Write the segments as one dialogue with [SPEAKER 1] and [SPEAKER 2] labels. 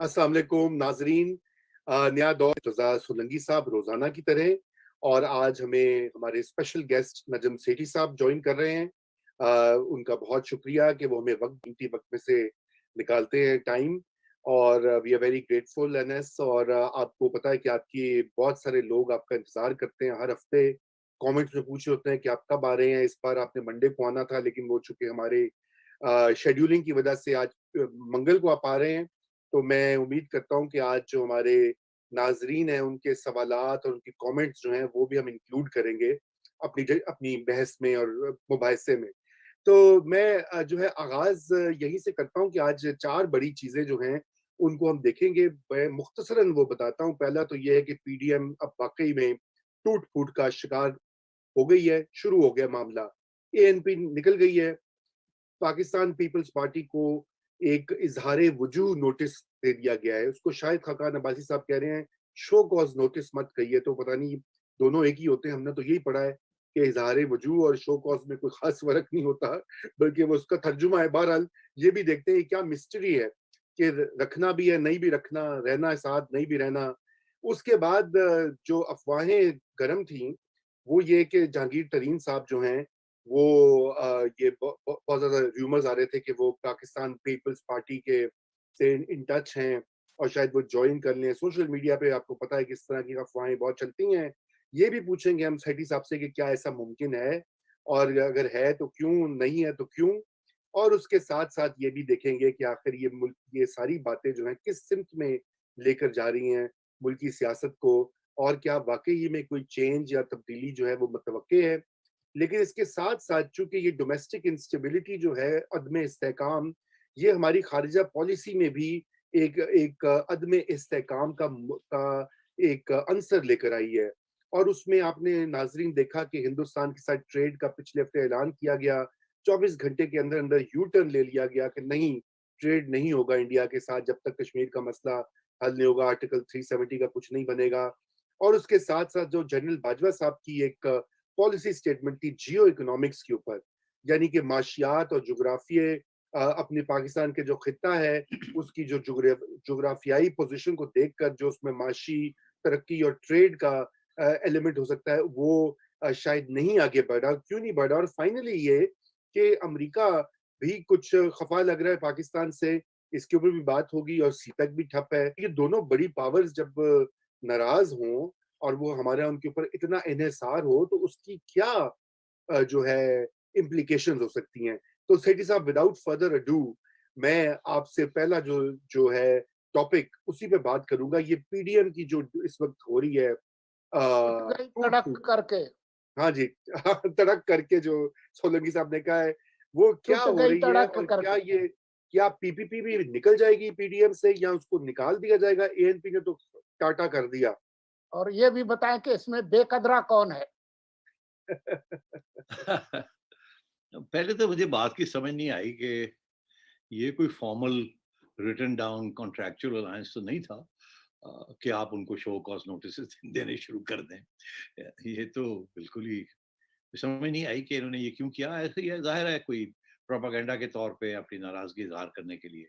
[SPEAKER 1] अस्सलाम वालेकुम नाजरीन। नया दौर रज़ा सोलंकी साहब रोजाना की तरह, और आज हमें हमारे स्पेशल गेस्ट नजम सेठी साहब ज्वाइन कर रहे हैं। उनका बहुत शुक्रिया कि वो हमें कीमती वक्त में से निकालते हैं टाइम, और we are very grateful NS. और आपको पता है कि आपकी बहुत सारे लोग आपका इंतजार करते हैं हर हफ्ते, कमेंट्स में पूछ रहे होते हैं कि आप कब आ रहे हैं। इस बार आपने मंडे को आना था, लेकिन वो चूंकि हमारे शेड्यूलिंग की वजह से आज मंगल को आप आ रहे हैं। तो मैं उम्मीद करता हूँ कि आज जो हमारे नाजरीन हैं उनके सवालात और उनके कमेंट्स जो हैं वो भी हम इंक्लूड करेंगे अपनी बहस में और मुबाहिसे में। तो मैं जो है आगाज यहीं से करता हूँ कि आज चार बड़ी चीजें जो हैं उनको हम देखेंगे। मैं मुख्तसरन वो बताता हूँ। पहला तो ये है कि पीडीएम अब वाकई में टूट फूट का शिकार हो गई है, शुरू हो गया मामला। एएनपी निकल गई है। पाकिस्तान पीपल्स पार्टी को एक इजहार वजूह नोटिस दे दिया गया है। उसको शायद खकान अब्बासी साहब कह रहे हैं शो कॉज नोटिस मत कहिए, तो पता नहीं दोनों एक ही होते हैं। हमने तो यही पढ़ा है कि इजहार वजूह और शो कॉज में कोई खास फर्क नहीं होता, बल्कि वो उसका तर्जुमा है। बहरहाल ये भी देखते हैं क्या मिस्ट्री है कि रखना भी है नहीं भी रखना, रहना है साथ नहीं भी रहना। उसके बाद जो अफवाहें गर्म थी वो ये कि जहांगीर तरीन साहब जो हैं वो ये बहुत ज्यादा रूमर्स आ रहे थे कि वो पाकिस्तान पीपल्स पार्टी के से इन टच हैं और शायद वो ज्वाइन कर लें। सोशल मीडिया पे आपको पता है किस तरह की अफवाहें बहुत चलती हैं। ये भी पूछेंगे हम सेठी साहब से कि क्या ऐसा मुमकिन है, और अगर है तो क्यों, नहीं है तो क्यों। और उसके साथ साथ ये भी देखेंगे कि आखिर ये मुल्क ये सारी बातें जो हैं किस सिमत में लेकर जा रही हैं मुल्क की सियासत को, और क्या वाकई में कोई चेंज या तब्दीली जो है वो मुतवक्के है। लेकिन इसके साथ साथ चूंकि ये डोमेस्टिक इंस्टेबिलिटी जो है, अदम इस्तेकाम, ये हमारी खारिजा पॉलिसी में भी एक एक अदम इस्तेकाम का एक अंसर लेकर आई है। और उसमें आपने नाजरीन देखा कि हिंदुस्तान के साथ ट्रेड का पिछले हफ्ते ऐलान किया गया, 24 घंटे के अंदर अंदर यू टर्न ले लिया गया कि नहीं, ट्रेड नहीं होगा इंडिया के साथ जब तक कश्मीर का मसला हल नहीं होगा, आर्टिकल 370 का कुछ नहीं बनेगा। और उसके साथ साथ जो जनरल बाजवा साहब की एक पॉलिसी स्टेटमेंट थी जियो इकोनॉमिक्स के ऊपर, यानी कि माशियात और जुग्राफिये, अपने पाकिस्तान के जो खिता है उसकी जो जुग्राफियाई पोजीशन को देखकर जो उसमें माशी तरक्की और ट्रेड का एलिमेंट हो सकता है वो शायद नहीं आगे बढ़ा। क्यों नहीं बढ़ा? और फाइनली ये कि अमेरिका भी कुछ खफा लग रहा है पाकिस्तान से, इसके ऊपर भी बात होगी। और सीपेक भी ठप है। ये दोनों बड़ी पावर्स जब नाराज हों और वो हमारे उनके ऊपर इतना इन्हिसार हो, तो उसकी क्या जो है इम्प्लीकेशंस हो सकती हैं। तो सेठी साहब, विदाउट फर्दर अडू, मैं आपसे पहला जो जो है टॉपिक उसी पे बात करूंगा। ये पीडीएम की जो इस वक्त हो रही है
[SPEAKER 2] उठ गई
[SPEAKER 1] टूट
[SPEAKER 2] तड़क
[SPEAKER 1] फूट।
[SPEAKER 2] करके।
[SPEAKER 1] हाँ जी। तड़क करके जो सोलंकी साहब ने कहा है, वो क्या
[SPEAKER 2] टूट
[SPEAKER 1] हो
[SPEAKER 2] गई
[SPEAKER 1] रही है,
[SPEAKER 2] तड़क
[SPEAKER 1] और क्या
[SPEAKER 2] करके।
[SPEAKER 1] ये क्या पीपीपी भी निकल जाएगी पीडीएम से या उसको निकाल दिया जाएगा? एएनपी ने तो टाटा कर दिया।
[SPEAKER 2] और ये भी बताएं कि इसमें बेकदरा कौन है।
[SPEAKER 3] पहले तो मुझे बात की समझ नहीं आई कि ये कोई formal written down contractual alliance तो नहीं था कि आप उनको शो कॉज नोटिस देने शुरू कर दें। ये तो बिल्कुल ही समझ नहीं आई कि इन्होंने ये क्यों किया। ऐसे ही जाहिर है कोई प्रोपागेंडा के तौर पे अपनी नाराजगी इजहार करने के लिए।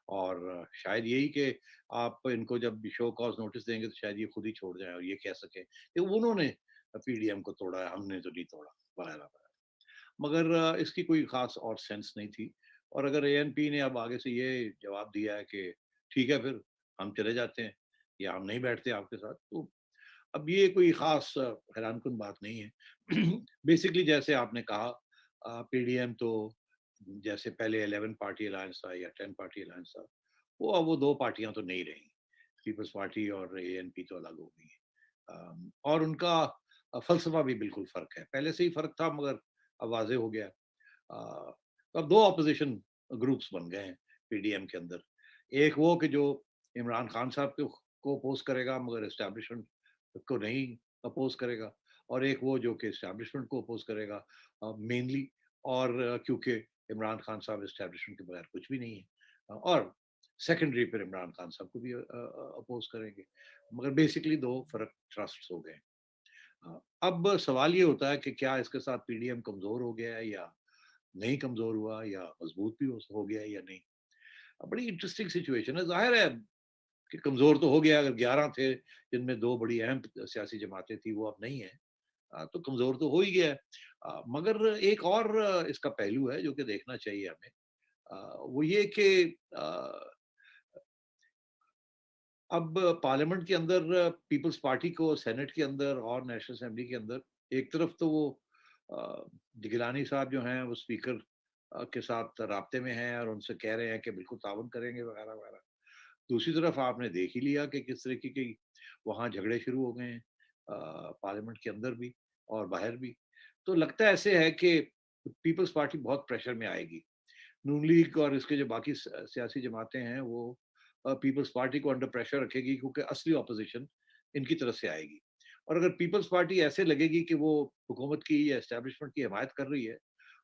[SPEAKER 3] और शायद यही कि आप इनको जब शो कॉज नोटिस देंगे तो शायद ये खुद ही छोड़ जाए और ये कह सके कि उन्होंने पीडीएम को तोड़ा है, हमने तो नहीं तोड़ा वगैरह वगैरह। मगर इसकी कोई खास और सेंस नहीं थी। और अगर एएनपी ने अब आगे से ये जवाब दिया है कि ठीक है फिर हम चले जाते हैं या हम नहीं बैठते आपके साथ, तो अब ये कोई खास हैरानकुन बात नहीं है। बेसिकली जैसे आपने कहा, पीडीएम तो जैसे पहले 11 पार्टी अलायंस था या 10 पार्टी अलायंस था, वो अब वो दो पार्टियां तो नहीं रही। पीपल्स पार्टी और एएनपी तो अलग हो गई है। और उनका फलसफा भी बिल्कुल फर्क है। पहले से ही फर्क था मगर अब वाज़ेह हो गया। तो अब दो अपोजिशन ग्रुप्स बन गए हैं पीडीएम के अंदर। एक वो कि जो इमरान खान साहब को अपोज करेगा मगर एस्टैब्लिशमेंट को नहीं अपोज करेगा, और एक वो जो कि एस्टैब्लिशमेंट को अपोज करेगा मेनली। और क्योंकि इमरान खान साहब एस्टैब्लिशमेंट के बगैर कुछ भी नहीं है, और सेकेंडरी पर इमरान खान साहब को भी अपोज करेंगे। मगर बेसिकली दो फर्क ट्रस्ट हो गए। अब सवाल ये होता है कि क्या इसके साथ पीडीएम कमजोर हो गया है या नहीं कमजोर हुआ, या मजबूत भी हो गया है या नहीं। बड़ी इंटरेस्टिंग सिचुएशन है। जाहिर है कि कमजोर तो हो गया, अगर 11 थे जिनमें 2 बड़ी अहम सियासी जमातें थी वो अब नहीं है, तो कमजोर तो हो ही गया है। मगर एक और इसका पहलू है जो कि देखना चाहिए हमें, वो ये कि अब पार्लियामेंट के अंदर पीपल्स पार्टी को, सेनेट के अंदर और नेशनल असेंबली के अंदर एक तरफ तो वो गिलानी साहब जो हैं वो स्पीकर के साथ राब्ते में हैं और उनसे कह रहे हैं कि बिल्कुल ताउन करेंगे वगैरह वगैरह। दूसरी तरफ आपने देख ही लिया कि किस तरीके की वहाँ झगड़े शुरू हो गए हैं, पार्लियामेंट के अंदर भी और बाहर भी। तो लगता है ऐसे है कि पीपल्स पार्टी बहुत प्रेशर में आएगी। नून लीग और इसके जो बाकी सियासी जमातें हैं वो पीपल्स पार्टी को अंडर प्रेशर रखेगी, क्योंकि असली ऑपोजिशन इनकी तरफ से आएगी। और अगर पीपल्स पार्टी ऐसे लगेगी कि वो हुकूमत की या एस्टेब्लिशमेंट की हिमायत कर रही है,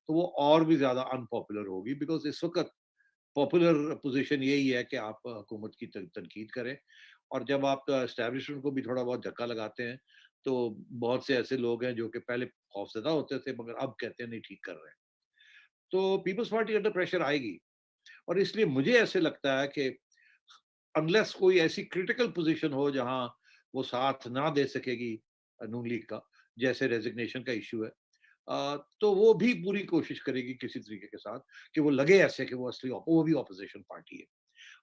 [SPEAKER 3] तो वो और भी ज्यादा अनपॉपुलर होगी। बिकॉज इस वक्त पॉपुलर पोजीशन यही है कि आप हुकूमत की तनकीद करें, और जब आप एस्टेब्लिशमेंट को भी थोड़ा बहुत धक्का लगाते हैं तो बहुत से ऐसे लोग हैं जो कि पहले खौफजदा होते थे मगर अब कहते हैं नहीं ठीक कर रहे हैं। तो पीपल्स पार्टी अंडर प्रेशर आएगी, और इसलिए मुझे ऐसे लगता है कि अनलेस कोई ऐसी क्रिटिकल पोजीशन हो जहां वो साथ ना दे सकेगी नून लीग का, जैसे रेजिग्नेशन का इशू है, तो वो भी पूरी कोशिश करेगी किसी तरीके के साथ कि वो लगे ऐसे कि वो असली वो भी ऑपोजिशन पार्टी है।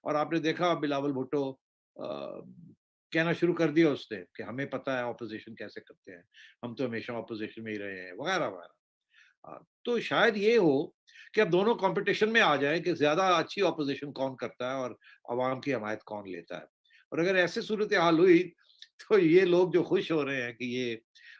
[SPEAKER 3] और आपने देखा बिलावल भुट्टो कहना शुरू कर दिया उसने कि हमें पता है ऑपोजिशन कैसे करते हैं, हम तो हमेशा ऑपोजिशन में ही रहे हैं वगैरह वगैरह। तो शायद ये हो कि अब दोनों कंपटीशन में आ जाए कि ज्यादा अच्छी ऑपोजिशन कौन करता है और अवाम की हमायत कौन लेता है। और अगर ऐसी सूरत हाल हुई तो ये लोग जो खुश हो रहे हैं कि ये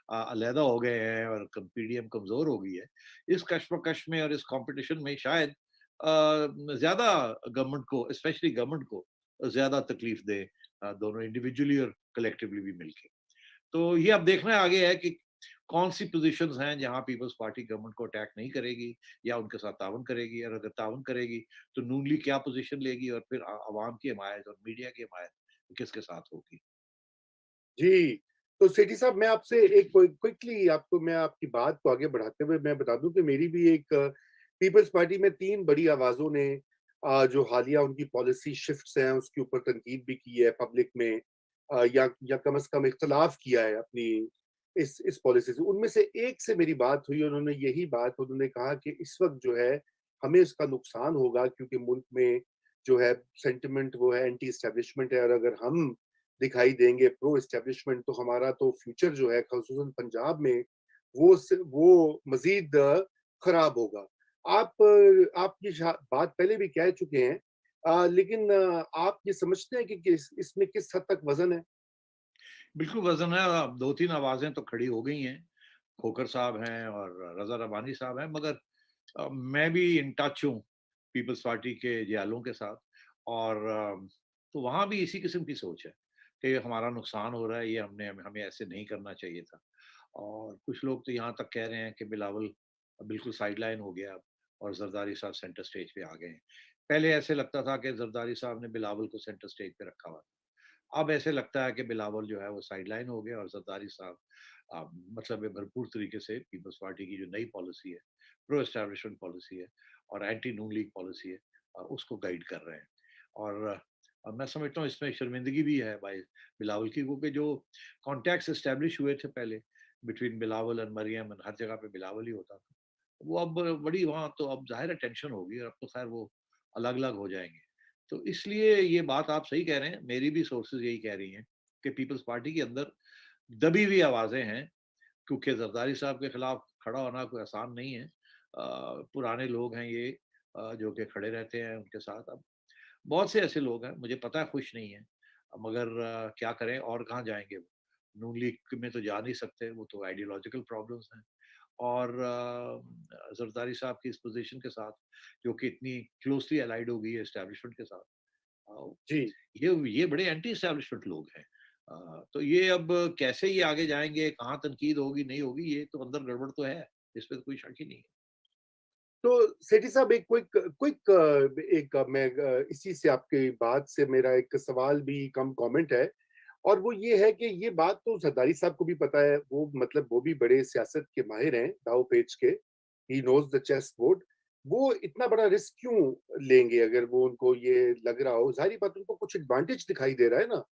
[SPEAKER 3] अलहदा हो गए हैं और पीडीएम कमजोर हो गई है, इस कश्मकश में और इस कंपटीशन में शायद ज्यादा गवर्नमेंट को, स्पेशली गवर्नमेंट को ज्यादा तकलीफ दे, दोनों इंडिविजुअली और कलेक्टिवली भी मिलके। तो ये अब देखना है आगे है कि कौन सी पोजीशंस हैं जहां पीपल्स पार्टी गवर्नमेंट को अटैक नहीं करेगी या उनके साथ ताउन करेगी, और अगर ताउन करेगी तो नून लीग क्या पोजीशन लेगी, और फिर अवाम की हिमायत और मीडिया की हिमायत किसके साथ होगी।
[SPEAKER 1] जी, तो सेठी साहब मैं आपसे एक क्विकली आपको मैं आपकी बात को आगे बढ़ाते हुए मैं बता दूं कि मेरी भी एक पीपल्स पार्टी में 3 बड़ी आवाज़ों ने जो हालिया उनकी पॉलिसी शिफ्ट्स हैं उसके ऊपर तनकीद भी की है पब्लिक में, या कम से कम इख्तलाफ किया है अपनी इस पॉलिसी से। उनमें से एक से मेरी बात हुई, उन्होंने यही बात उन्होंने कहा कि इस वक्त जो है हमें इसका नुकसान होगा क्योंकि मुल्क में जो है सेंटिमेंट वो है एंटी एस्टेब्लिशमेंट है, और अगर हम दिखाई देंगे प्रो एस्टेब्लिशमेंट तो हमारा तो फ्यूचर जो है खासतौन पंजाब में वो मजीद खराब होगा। आप ये बात पहले भी कह चुके हैं, लेकिन आप ये समझते हैं कि इसमें किस हद तक वजन है?
[SPEAKER 3] बिल्कुल वजन है। अब 2-3 आवाजें तो खड़ी हो गई हैं, खोखर साहब हैं और रजा रबानी साहब हैं, मगर मैं भी इन टच हूँ पीपल्स पार्टी के जियालों के साथ। और तो वहाँ भी इसी किस्म की सोच है कि हमारा नुकसान हो रहा है, ये हमने हमें ऐसे नहीं करना चाहिए था। और कुछ लोग तो यहाँ तक कह रहे हैं कि बिलावल बिल्कुल साइडलाइन हो गया और जरदारी साहब सेंटर स्टेज पे आ गए हैं। पहले ऐसे लगता था कि जरदारी साहब ने बिलावल को सेंटर स्टेज पे रखा हुआ, अब ऐसे लगता है कि बिलावल जो है वो साइडलाइन हो गया और जरदारी साहब मतलब ये भरपूर तरीके से पीपल्स पार्टी की जो नई पॉलिसी है, प्रो एस्टैब्लिशमेंट पॉलिसी है और एंटी नून लीग पॉलिसी है, उसको गाइड कर रहे हैं। और मैं समझता हूँ इसमें शर्मिंदगी भी है भाई बिलावल की, क्योंकि जो कॉन्टैक्ट्स एस्टेब्लिश हुए थे पहले बिटवीन बिलावल एंड मरियम, हर जगह पे बिलावल ही होता था, वो अब बड़ी वहाँ तो अब जाहिर है टेंशन होगी, और अब तो खैर वो अलग अलग हो जाएंगे। तो इसलिए ये बात आप सही कह रहे हैं, मेरी भी सोर्सेज यही कह रही हैं कि पीपल्स पार्टी के अंदर दबी हुई आवाजें हैं, क्योंकि जरदारी साहब के खिलाफ खड़ा होना कोई आसान नहीं है। पुराने लोग हैं ये, जो कि खड़े रहते हैं उनके साथ। अब बहुत से ऐसे लोग हैं, मुझे पता है खुश नहीं है, मगर क्या करें और कहाँ जाएंगे वो। नून लीग में तो जा नहीं सकते, वो तो आइडियोलॉजिकल प्रॉब्लम्स हैं। और जरदारी साहब की इस पोजीशन के साथ, जो कि इतनी क्लोजली अलाइड हो गई है एस्टेब्लिशमेंट के साथ,
[SPEAKER 1] जी।
[SPEAKER 3] ये बड़े एंटी एस्टेब्लिशमेंट लोग हैं। तो ये अब कैसे ये आगे जाएंगे, कहाँ तनकीद होगी नहीं होगी, ये तो अंदर गड़बड़ तो है, इस पे तो कोई शक ही नहीं है।
[SPEAKER 1] तो सेठी साहब एक क्विक क्विक एक मैं इसी से आपकी बात से मेरा एक सवाल भी कम कमेंट है, और वो ये है कि ये बात तो जरदारी साहब को भी पता है, वो मतलब वो भी बड़े सियासत के माहिर हैं दाव पेच के, he knows the chess board. वो इतना बड़ा रिस्क क्यों लेंगे? अगर वो उनको ये लग रहा हो, ज़ाहिर बात उनको कुछ एडवांटेज दिखाई दे रहा है ना,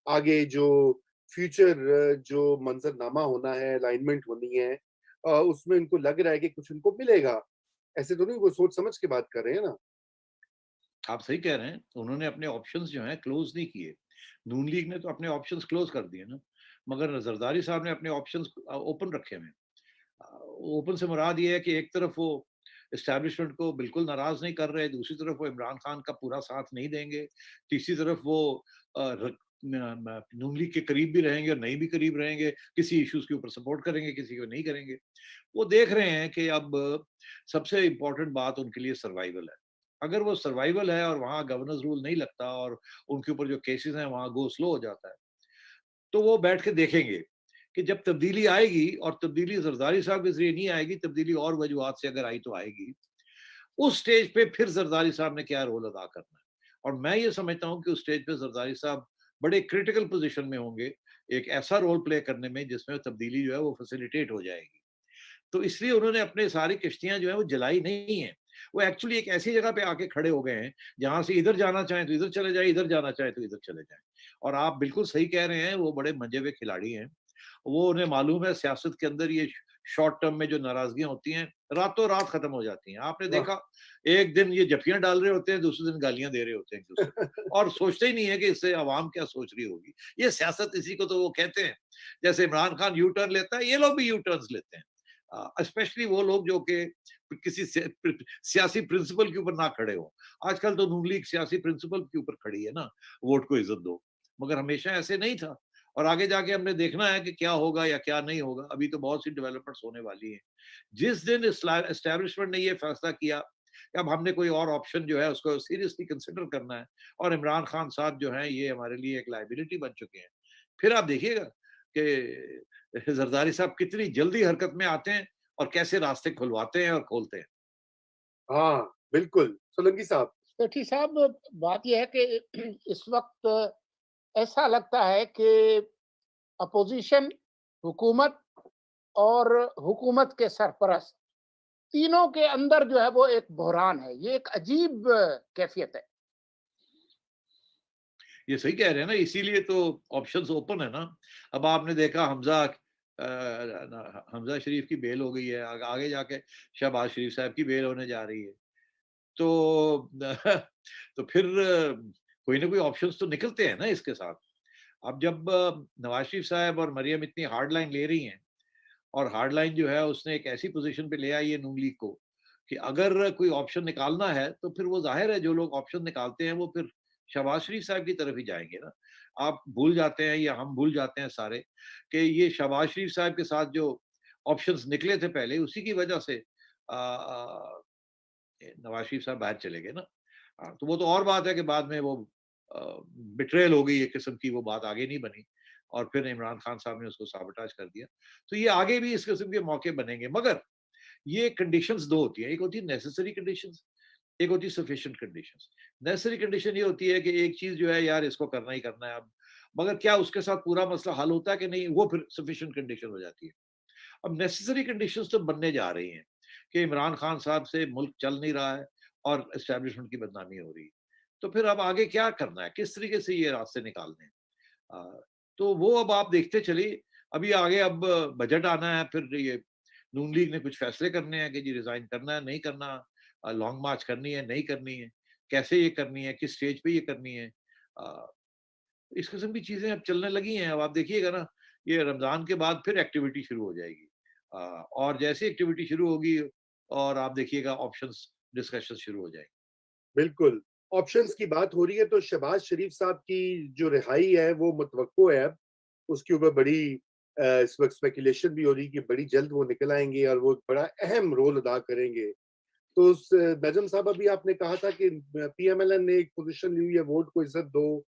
[SPEAKER 1] आगे जो फ्यूचर जो मंज़रनामा होना है, अलाइनमेंट होनी है, उसमें उनको लग रहा है कि कुछ उनको मिलेगा। ऐसे तो नहीं, वो सोच समझ के बात कर रहे हैं ना?
[SPEAKER 3] आप सही कह रहे हैं, उन्होंने अपने ऑप्शंस जो हैं क्लोज नहीं किए। नून लीग ने तो अपने ऑप्शंस क्लोज कर दिए ना, मगर जरदारी साहब ने अपने ऑप्शंस ओपन रखे हुए हैं। ओपन से मुराद ये है कि एक तरफ वो एस्टैब्लिशमेंट को बिल्कुल नाराज नहीं कर रहे, दूसरी तरफ वो इमरान खान का पूरा साथ नहीं देंगे, तीसरी तरफ वो नून लीग के करीब भी रहेंगे और नहीं भी करीब रहेंगे, किसी इश्यूज के ऊपर सपोर्ट करेंगे, किसी को नहीं करेंगे। वो देख रहे हैं कि अब सबसे इम्पोर्टेंट बात उनके लिए सर्वाइवल है। अगर वो सर्वाइवल है और वहाँ गवर्नेंस रूल नहीं लगता और उनके ऊपर जो केसेस हैं वहाँ गो स्लो हो जाता है, तो वो बैठ के देखेंगे कि जब तब्दीली आएगी, और तब्दीली जरदारी साहब के जरिए नहीं आएगी, तब्दीली और वजूहत से अगर आई तो आएगी, उस स्टेज पे फिर जरदारी साहब ने क्या रोल अदा करना है। और मैं ये समझता हूँ कि उस स्टेज पे जरदारी साहब बड़े क्रिटिकल पोजीशन में होंगे, एक ऐसा रोल प्ले करने में जिसमें तब्दीली जो है वो फैसिलिटेट हो जाएगी। तो इसलिए उन्होंने अपने सारी किश्तियां जो है वो जलाई नहीं है। वो एक्चुअली एक ऐसी जगह पे आके खड़े हो गए हैं जहां से इधर जाना चाहें तो इधर चले जाए, इधर जाना चाहे तो इधर चले जाएं। और आप बिल्कुल सही कह रहे हैं, वो बड़े मंजे हुए खिलाड़ी हैं। वो उन्हें मालूम है सियासत के अंदर ये शॉर्ट टर्म में जो नाराजगियां होती हैं रातों रात खत्म हो जाती हैं। आपने
[SPEAKER 1] वाह!
[SPEAKER 3] देखा, एक दिन ये जफियां डाल रहे होते हैं, दूसरे दिन गालियां दे रहे होते हैं एक दूसरे को, और सोचते ही नहीं है कि इससे अवाम क्या सोच रही होगी। ये सियासत, इसी को तो वो कहते हैं। जैसे इमरान खान यू टर्न लेता है, ये लोग भी यू टर्न लेते हैं। स्पेशली वो लोग जो कि किसी सियासी प्रिंसिपल के ऊपर ना खड़े हो। आजकल तो नून लीग सियासी प्रिंसिपल के ऊपर खड़ी है ना, वोट को इज्जत दो, मगर हमेशा ऐसे नहीं था। और आगे जाके हमने देखना है कि क्या होगा या क्या नहीं होगा। अभी तो बहुत सी डेवलपमेंट्स होने वाली हैं। जिस दिन एस्टैब्लिशमेंट ने ये फैसला किया कि अब हमने कोई और ऑप्शन जो है उसको सीरियसली कंसिडर करना है, और इमरान खान साहब जो हैं ये हमारे लिए एक लाइबिलिटी बन चुके हैं, फिर आप देखिएगा कि जरदारी साहब कितनी जल्दी हरकत में आते हैं और कैसे रास्ते खुलवाते हैं और खोलते हैं।
[SPEAKER 1] हाँ, बिल्कुल। सोलंकी साहब।
[SPEAKER 2] सेठी साहब, बात यह है कि इस वक्त ऐसा लगता है कि अपोजिशन, हुकूमत और हुकूमत के सरपरस्त, तीनों के अंदर जो है वो एक बहरान है। ये एक अजीब कैफियत है।
[SPEAKER 3] ये सही कह रहे हैं ना, इसीलिए तो ऑप्शंस ओपन है ना। अब आपने देखा हमजा शरीफ की बेल हो गई है, आगे जाके शहबाज शरीफ साहब की बेल होने जा रही है। तो तो फिर कोई ना कोई ऑप्शंस तो निकलते हैं ना इसके साथ। अब जब नवाज शरीफ साहब और मरियम इतनी हार्ड लाइन ले रही हैं, और हार्ड लाइन जो है उसने एक ऐसी पोजीशन पे ले आई है नून लीग को कि अगर कोई ऑप्शन निकालना है तो फिर वो जाहिर है जो लोग ऑप्शन निकालते हैं वो फिर शहबाज शरीफ साहब की तरफ ही जाएंगे ना। आप भूल जाते हैं या हम भूल जाते हैं सारे कि ये शहबाज शरीफ साहब के साथ जो ऑप्शंस निकले थे पहले, उसी की वजह से नवाज शरीफ साहब बाहर चले गए ना। तो वो तो और बात है कि बाद में वो बिट्रेल हो गई एक किस्म की, वो बात आगे नहीं बनी, और फिर इमरान खान साहब ने उसको साबोटाज कर दिया। तो ये आगे भी इस किस्म के मौके बनेंगे, मगर ये कंडीशंस दो होती हैं। एक होती है नेसेसरी कंडीशंस, एक होती है सफिशिएंट कंडीशंस। नेसेसरी कंडीशन ये होती है कि एक चीज जो है यार इसको करना ही करना है अब, मगर क्या उसके साथ पूरा मसला हल होता है कि नहीं, वो फिर सफिशिएंट कंडीशन हो जाती है। अब नेसेसरी कंडीशंस तो बनने जा रही हैं कि इमरान खान साहब से मुल्क चल नहीं रहा है और एस्टेब्लिशमेंट की बदनामी हो रही है। तो फिर अब आगे क्या करना है, किस तरीके से ये रास्ते निकालने हैं। अ, तो वो अब आप देखते चलिए। अभी आगे अब बजट आना है, फिर ये नून लीग ने कुछ फैसले करने हैं कि जी रिजाइन करना है नहीं करना, लॉन्ग मार्च करनी है नहीं करनी है, कैसे ये करनी है, किस स्टेज पे ये करनी है। अ, इस किस्म की चीजें अब चलने लगी हैं। अब आप देखिएगा ना, ये रमजान के बाद फिर एक्टिविटी शुरू हो जाएगी। और जैसे एक्टिविटी शुरू होगी और आप देखिएगा ऑप्शंस डिस्कशन शुरू हो जाएंगे।
[SPEAKER 1] बिल्कुल। ऑप्शंस की बात हो रही है तो शहबाज शरीफ साहब की जो रिहाई है वो मुतवक्को है अब। उसके ऊपर बड़ी इस वक़्त स्पेकुलेशन भी हो रही है कि बड़ी जल्द वो निकल आएँगे और वो एक बड़ा अहम रोल अदा करेंगे। तो उस नजम साहब, अभी आपने कहा था कि पीएमएलएन ने एक पोज़ीशन ली हुई है, वोट को इज़्ज़त दो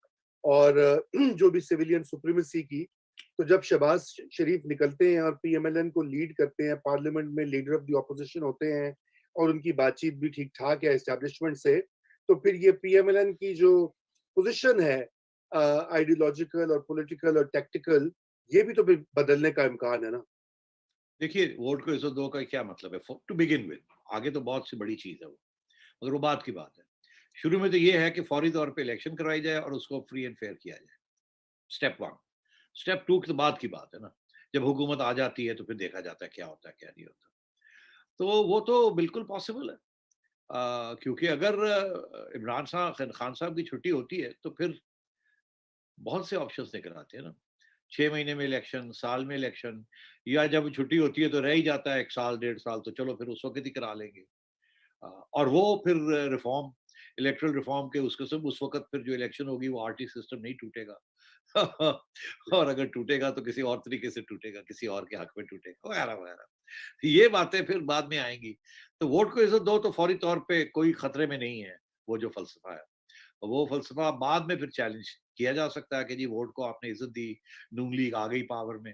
[SPEAKER 1] और जो भी सिविलियन सुप्रीमेसी की। तो जब शहबाज शरीफ निकलते हैं और पीएमएलएन को लीड करते हैं, पार्लियामेंट में लीडर ऑफ द ऑपोजिशन होते हैं और उनकी बातचीत भी ठीक-ठाक है एस्टेब्लिशमेंट से, तो फिर ये पीएमएलएन की जो पोज़ीशन है आइडियोलॉजिकल और पॉलिटिकल और टैक्टिकल, ये भी तो फिर बदलने का इम्कान है ना?
[SPEAKER 3] देखिए वोट को 102 का क्या मतलब है टू बिगिन विद, आगे तो बहुत सी बड़ी चीज है वो, मगर वो बात की बात है। शुरू में तो ये है कि फौरी तौर पे इलेक्शन करवाई जाए और उसको फ्री एंड फेयर किया जाए, स्टेप वन। स्टेप टू की तो बात की बात है ना, जब हुकूमत आ जाती है तो फिर देखा जाता है क्या होता है क्या नहीं होता। तो वो तो बिल्कुल पॉसिबल है, क्योंकि अगर इमरान खान साहब की छुट्टी होती है तो फिर बहुत से ऑप्शंस निकल आते हैं ना, 6 महीने में इलेक्शन, साल में इलेक्शन, या जब छुट्टी होती है तो रह ही जाता है 1 साल 1.5 साल, तो चलो फिर उस वक्त ही करा लेंगे। और वो फिर रिफॉर्म, इलेक्टरल रिफॉर्म के उसके सब उस वक्त फिर जो इलेक्शन होगी वो आरटी सिस्टम नहीं टूटेगा। और अगर टूटेगा तो किसी और तरीके से टूटेगा, किसी और के हक में टूटेगा, वगैरह वगैरह। ये बातें फिर बाद में आएंगी। तो वोट को इज्जत दो तो फौरी तौर पे कोई खतरे में नहीं है, वो जो फलसफा है। वो फलसफा बाद में फिर चैलेंज किया जा सकता है कि जी वोट को आपने इज्जत दी, नून लीग आ गई पावर में,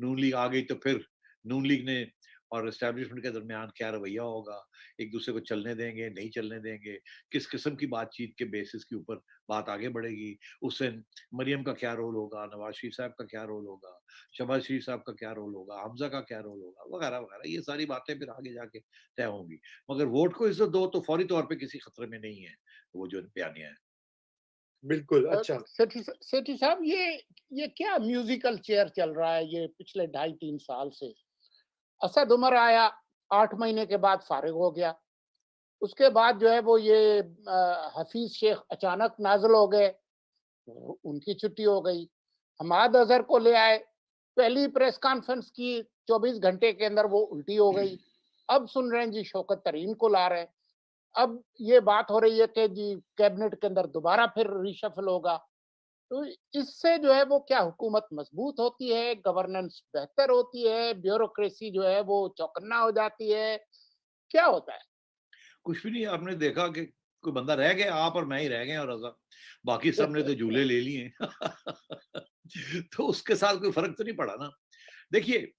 [SPEAKER 3] नून लीग आ गई तो फिर नून लीग ने और एस्टेब्लिशमेंट के दरमियान क्या रवैया होगा, एक दूसरे को चलने देंगे नहीं चलने देंगे, किस किस्म की बातचीत के बेसिस के ऊपर बात आगे बढ़ेगी, उससे मरियम का क्या रोल होगा, नवाज शरीफ साहब का क्या रोल होगा, शहबाज शरीफ साहब का क्या रोल होगा, हमजा का क्या रोल होगा, वगैरह वगैरह। ये सारी बातें फिर आगे जाके तय होंगी, मगर वोट को इज्जत दो तो फौरी तौर पर किसी खतरे में नहीं है वो जो बयानिया है।
[SPEAKER 1] बिल्कुल, अच्छा।
[SPEAKER 2] सेठी साहब, ये क्या म्यूजिकल चेयर चल रहा है ये पिछले 2.5-3 साल से? असद उमर आया, 8 महीने के बाद फारिग हो गया। उसके बाद जो है वो ये हफीज शेख अचानक नाजिल हो गए, उनकी छुट्टी हो गई। हमाद अजहर को ले आए, पहली प्रेस कॉन्फ्रेंस की 24 घंटे के अंदर वो उल्टी हो गई। अब सुन रहे हैं जी शौकत तरीन को ला रहे हैं। अब ये बात हो रही है कि जी कैबिनेट के अंदर दोबारा फिर रिशफल होगा। तो इससे जो है वो क्या हुकूमत मजबूत होती है, गवर्नेंस बेहतर होती है, ब्यूरोक्रेसी जो है वो चौकन्ना हो जाती है, क्या होता है?
[SPEAKER 3] कुछ भी नहीं, आपने देखा कि कोई बंदा रह गया, आप और मैं ही रह गए और रजा, बाकी सब ने तो झूले ले लिए। तो उसके साथ कोई फर्क तो नहीं पड़ा ना। देखिए,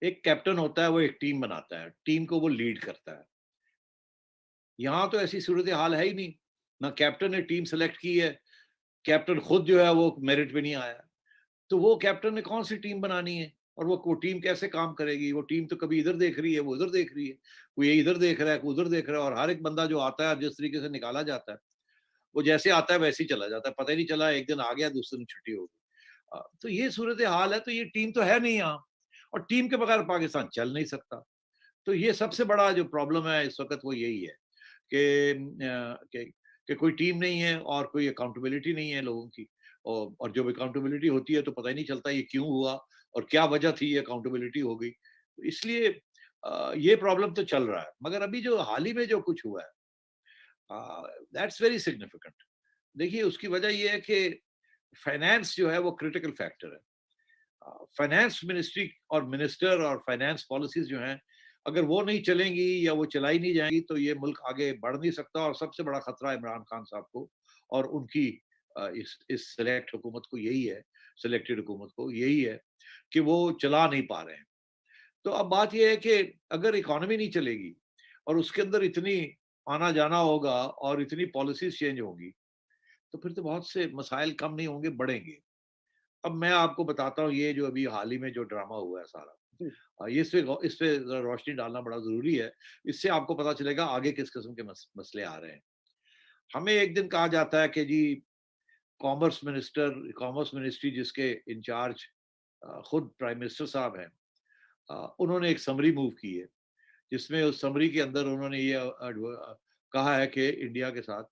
[SPEAKER 3] एक कैप्टन होता है, वो एक टीम बनाता है, टीम को वो लीड करता है। यहाँ तो ऐसी सूरत हाल है ही नहीं, ना कैप्टन ने टीम सेलेक्ट की है, कैप्टन खुद जो है वो मेरिट पे नहीं आया, तो वो कैप्टन ने कौन सी टीम बनानी है, और वो टीम कैसे काम करेगी? वो टीम तो कभी इधर देख रही है, वो उधर देख रही है, कोई इधर देख रहा है, कोई उधर देख रहा है, और हर एक बंदा जो आता है जिस तरीके से निकाला जाता है, वो जैसे आता है वैसे ही चला जाता है, पता ही नहीं चला एक दिन आ गया दूसरे दिन छुट्टी हो गई। तो ये सूरत हाल है, तो ये टीम तो है नहीं यहाँ, और टीम के बगैर पाकिस्तान चल नहीं सकता। तो ये सबसे बड़ा जो प्रॉब्लम है इस वक्त वो यही है कि कोई टीम नहीं है और कोई अकाउंटेबिलिटी नहीं है लोगों की, और जब अकाउंटेबिलिटी होती है तो पता ही नहीं चलता ये क्यों हुआ और क्या वजह थी ये अकाउंटेबिलिटी हो गई। तो इसलिए ये प्रॉब्लम तो चल रहा है, मगर अभी जो हाल ही में जो कुछ हुआ है दैट्स वेरी सिग्निफिकेंट। देखिए उसकी वजह ये है कि फाइनेंस जो है वो क्रिटिकल फैक्टर है। फाइनेंस मिनिस्ट्री और मिनिस्टर और फाइनेंस पॉलिसीज जो हैं, अगर वो नहीं चलेंगी या वो चलाई नहीं जाएंगी तो ये मुल्क आगे बढ़ नहीं सकता, और सबसे बड़ा खतरा इमरान खान साहब को और उनकी इस सिलेक्ट हुकूमत को यही है, सिलेक्टेड हुकूमत को यही है कि वो चला नहीं पा रहे हैं। तो अब बात यह है कि अगर इकोनॉमी नहीं चलेगी और उसके अंदर इतनी आना जाना होगा और इतनी पॉलिसीज चेंज होंगी, तो फिर तो बहुत से मसाइल कम नहीं होंगे, बढ़ेंगे। अब मैं आपको बताता हूँ ये जो अभी हाल ही में जो ड्रामा हुआ है सारा, ये इस पे ज़रा रोशनी डालना बड़ा ज़रूरी है। इससे आपको पता चलेगा आगे किस किस्म के मसले आ रहे हैं। हमें एक दिन कहा जाता है कि जी कॉमर्स मिनिस्ट्री जिसके इंचार्ज खुद प्राइम मिनिस्टर साहब हैं, उन्होंने एक समरी मूव की है, जिसमें उस समरी के अंदर उन्होंने ये कहा है कि इंडिया के साथ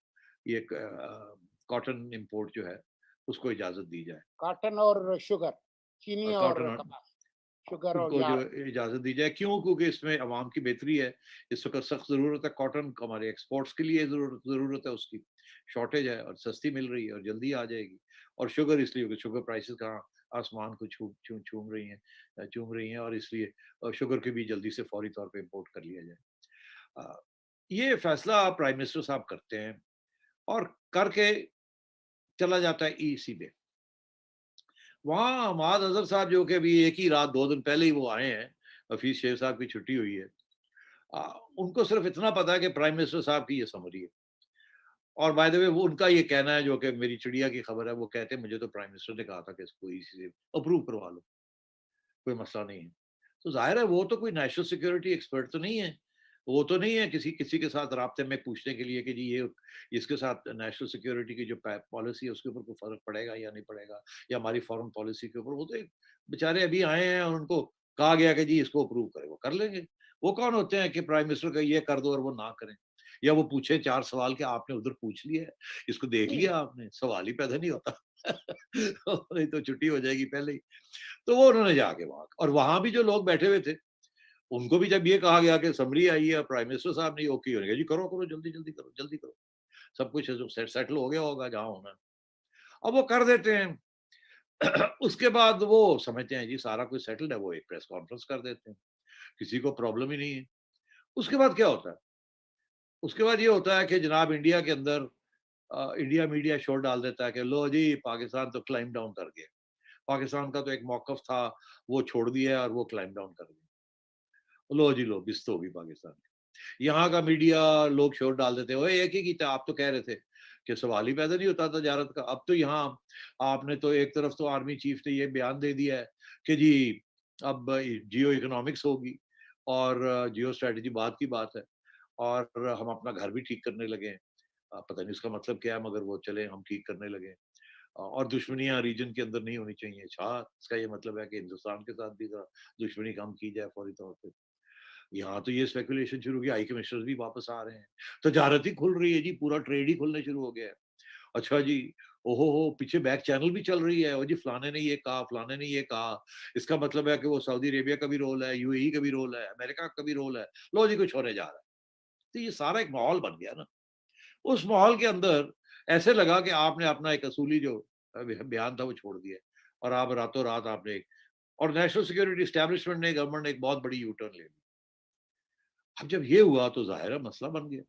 [SPEAKER 3] ये कॉटन इंपोर्ट जो है उसको इजाज़त दी जाए।
[SPEAKER 2] कॉटन और शुगर, चीनी
[SPEAKER 3] कॉटन
[SPEAKER 2] और
[SPEAKER 3] और
[SPEAKER 2] कपास, शुगर और
[SPEAKER 3] उनको जो
[SPEAKER 2] यार्न।
[SPEAKER 3] इजाज़त दी जाए, क्यों? क्योंकि इसमें अवाम की बेहतरी है। इस वक़्त सख्त ज़रूरत है कॉटन को, हमारे एक्सपोर्ट्स के लिए ज़रूरत है उसकी, शॉर्टेज है और सस्ती मिल रही है और जल्दी आ जाएगी। और शुगर इसलिए कि शुगर प्राइसेस कहाँ आसमान को चूम रही हैं, और इसलिए शुगर की भी जल्दी से फौरी तौर पे इम्पोर्ट कर लिया जाए। अ, ये फैसला प्राइम मिनिस्टर साहब करते हैं और करके चला जाता है ईसी में। वहाँ हमाद अज़हर साहब जो कि अभी एक ही रात 2 दिन पहले ही वो आए हैं, हफीज़ शेख साहब की छुट्टी हुई है। उनको सिर्फ इतना पता है कि प्राइम मिनिस्टर साहब की ये समरी है, और बाय द वे वो उनका ये कहना है जो कि मेरी चिड़िया की खबर है, वो कहते हैं मुझे तो प्राइम मिनिस्टर ने कहा था कि इसको ईसी से अप्रूव करवा लो, कोई मसला नहीं है। तो जाहिर है वो तो कोई नेशनल सिक्योरिटी एक्सपर्ट तो नहीं है, वो तो नहीं है किसी किसी के साथ राब्ते में पूछने के लिए कि जी ये इसके साथ नेशनल सिक्योरिटी की जो पॉलिसी है उसके ऊपर कोई फर्क पड़ेगा या नहीं पड़ेगा, या हमारी फॉरेन पॉलिसी के ऊपर। वो तो एक बेचारे अभी आए हैं और उनको कहा गया कि जी इसको अप्रूव करें, वो कर लेंगे। वो कौन होते हैं कि प्राइम मिनिस्टर का ये कर दो और वो ना करें, या वो पूछे 4 सवाल कि आपने उधर पूछ लिया है, इसको देख लिया आपने, सवाल ही पैदा नहीं होता। नहीं तो छुट्टी हो जाएगी पहले ही। तो वो उन्होंने जाके वहां, और वहां भी जो लोग बैठे हुए थे उनको भी जब ये कहा गया कि समरी आई है, प्राइम मिनिस्टर साहब ने ओके हो गया, जी करो करो जल्दी जल्दी करो जल्दी करो, सब कुछ जो सेटल हो गया होगा जहां होना है। अब वो कर देते हैं। उसके बाद वो समझते हैं जी सारा कुछ सेटल्ड है, वो एक प्रेस कॉन्फ्रेंस कर देते हैं, किसी को प्रॉब्लम ही नहीं है। उसके बाद क्या होता है? उसके बाद ये होता है कि जनाब इंडिया के अंदर इंडिया मीडिया शोर डाल देता है कि लो जी पाकिस्तान तो क्लाइम डाउन कर गया, पाकिस्तान का तो एक मौकफ था वो छोड़ दिया और वो क्लाइम डाउन कर गया। लो जी लो बिस्त होगी पाकिस्तान की। यहाँ का मीडिया लोग शोर डाल देते हैं, एक ही की था, आप तो कह रहे थे कि सवाल ही पैदा नहीं होता तजारत का। अब तो यहाँ आपने तो एक तरफ तो आर्मी चीफ ने ये बयान दे दिया है कि जी अब जियो इकोनॉमिक्स होगी और जियो स्ट्रेटजी बात की बात है, और हम अपना घर भी ठीक करने लगे हैं। पता नहीं उसका मतलब क्या है, मगर वो चले हम ठीक करने लगे। और दुश्मनियां रीजन के अंदर नहीं होनी चाहिए। अच्छा, इसका ये मतलब है कि हिंदुस्तान के साथ भी जरा दुश्मनी कम की जाए फौरी तौर पे। यहाँ तो ये स्पेकुलेशन शुरू हो गया, हाई कमिश्नर भी वापस आ रहे हैं, तजारत ही खुल रही है जी, पूरा ट्रेड ही खुलने शुरू हो गया है। अच्छा जी, ओहो हो, पीछे बैक चैनल भी चल रही है, और जी फलाने ने ये कहा, फलाने ने ये कहा, इसका मतलब है कि वो सऊदी अरेबिया का भी रोल है, यूएई का भी रोल है, अमेरिका का भी रोल है, लो जी कुछ होने जा रहा है। तो ये सारा एक माहौल बन गया ना। उस माहौल के अंदर ऐसे लगा कि आपने अपना एक असूली जो बयान था वो छोड़ दिया, और आप रातों रात आपने, और नेशनल सिक्योरिटी एस्टेब्लिशमेंट ने, गवर्नमेंट ने एक बहुत बड़ी यू टर्न ले ली। अब जब ये हुआ तो जाहिर है मसला बन गया।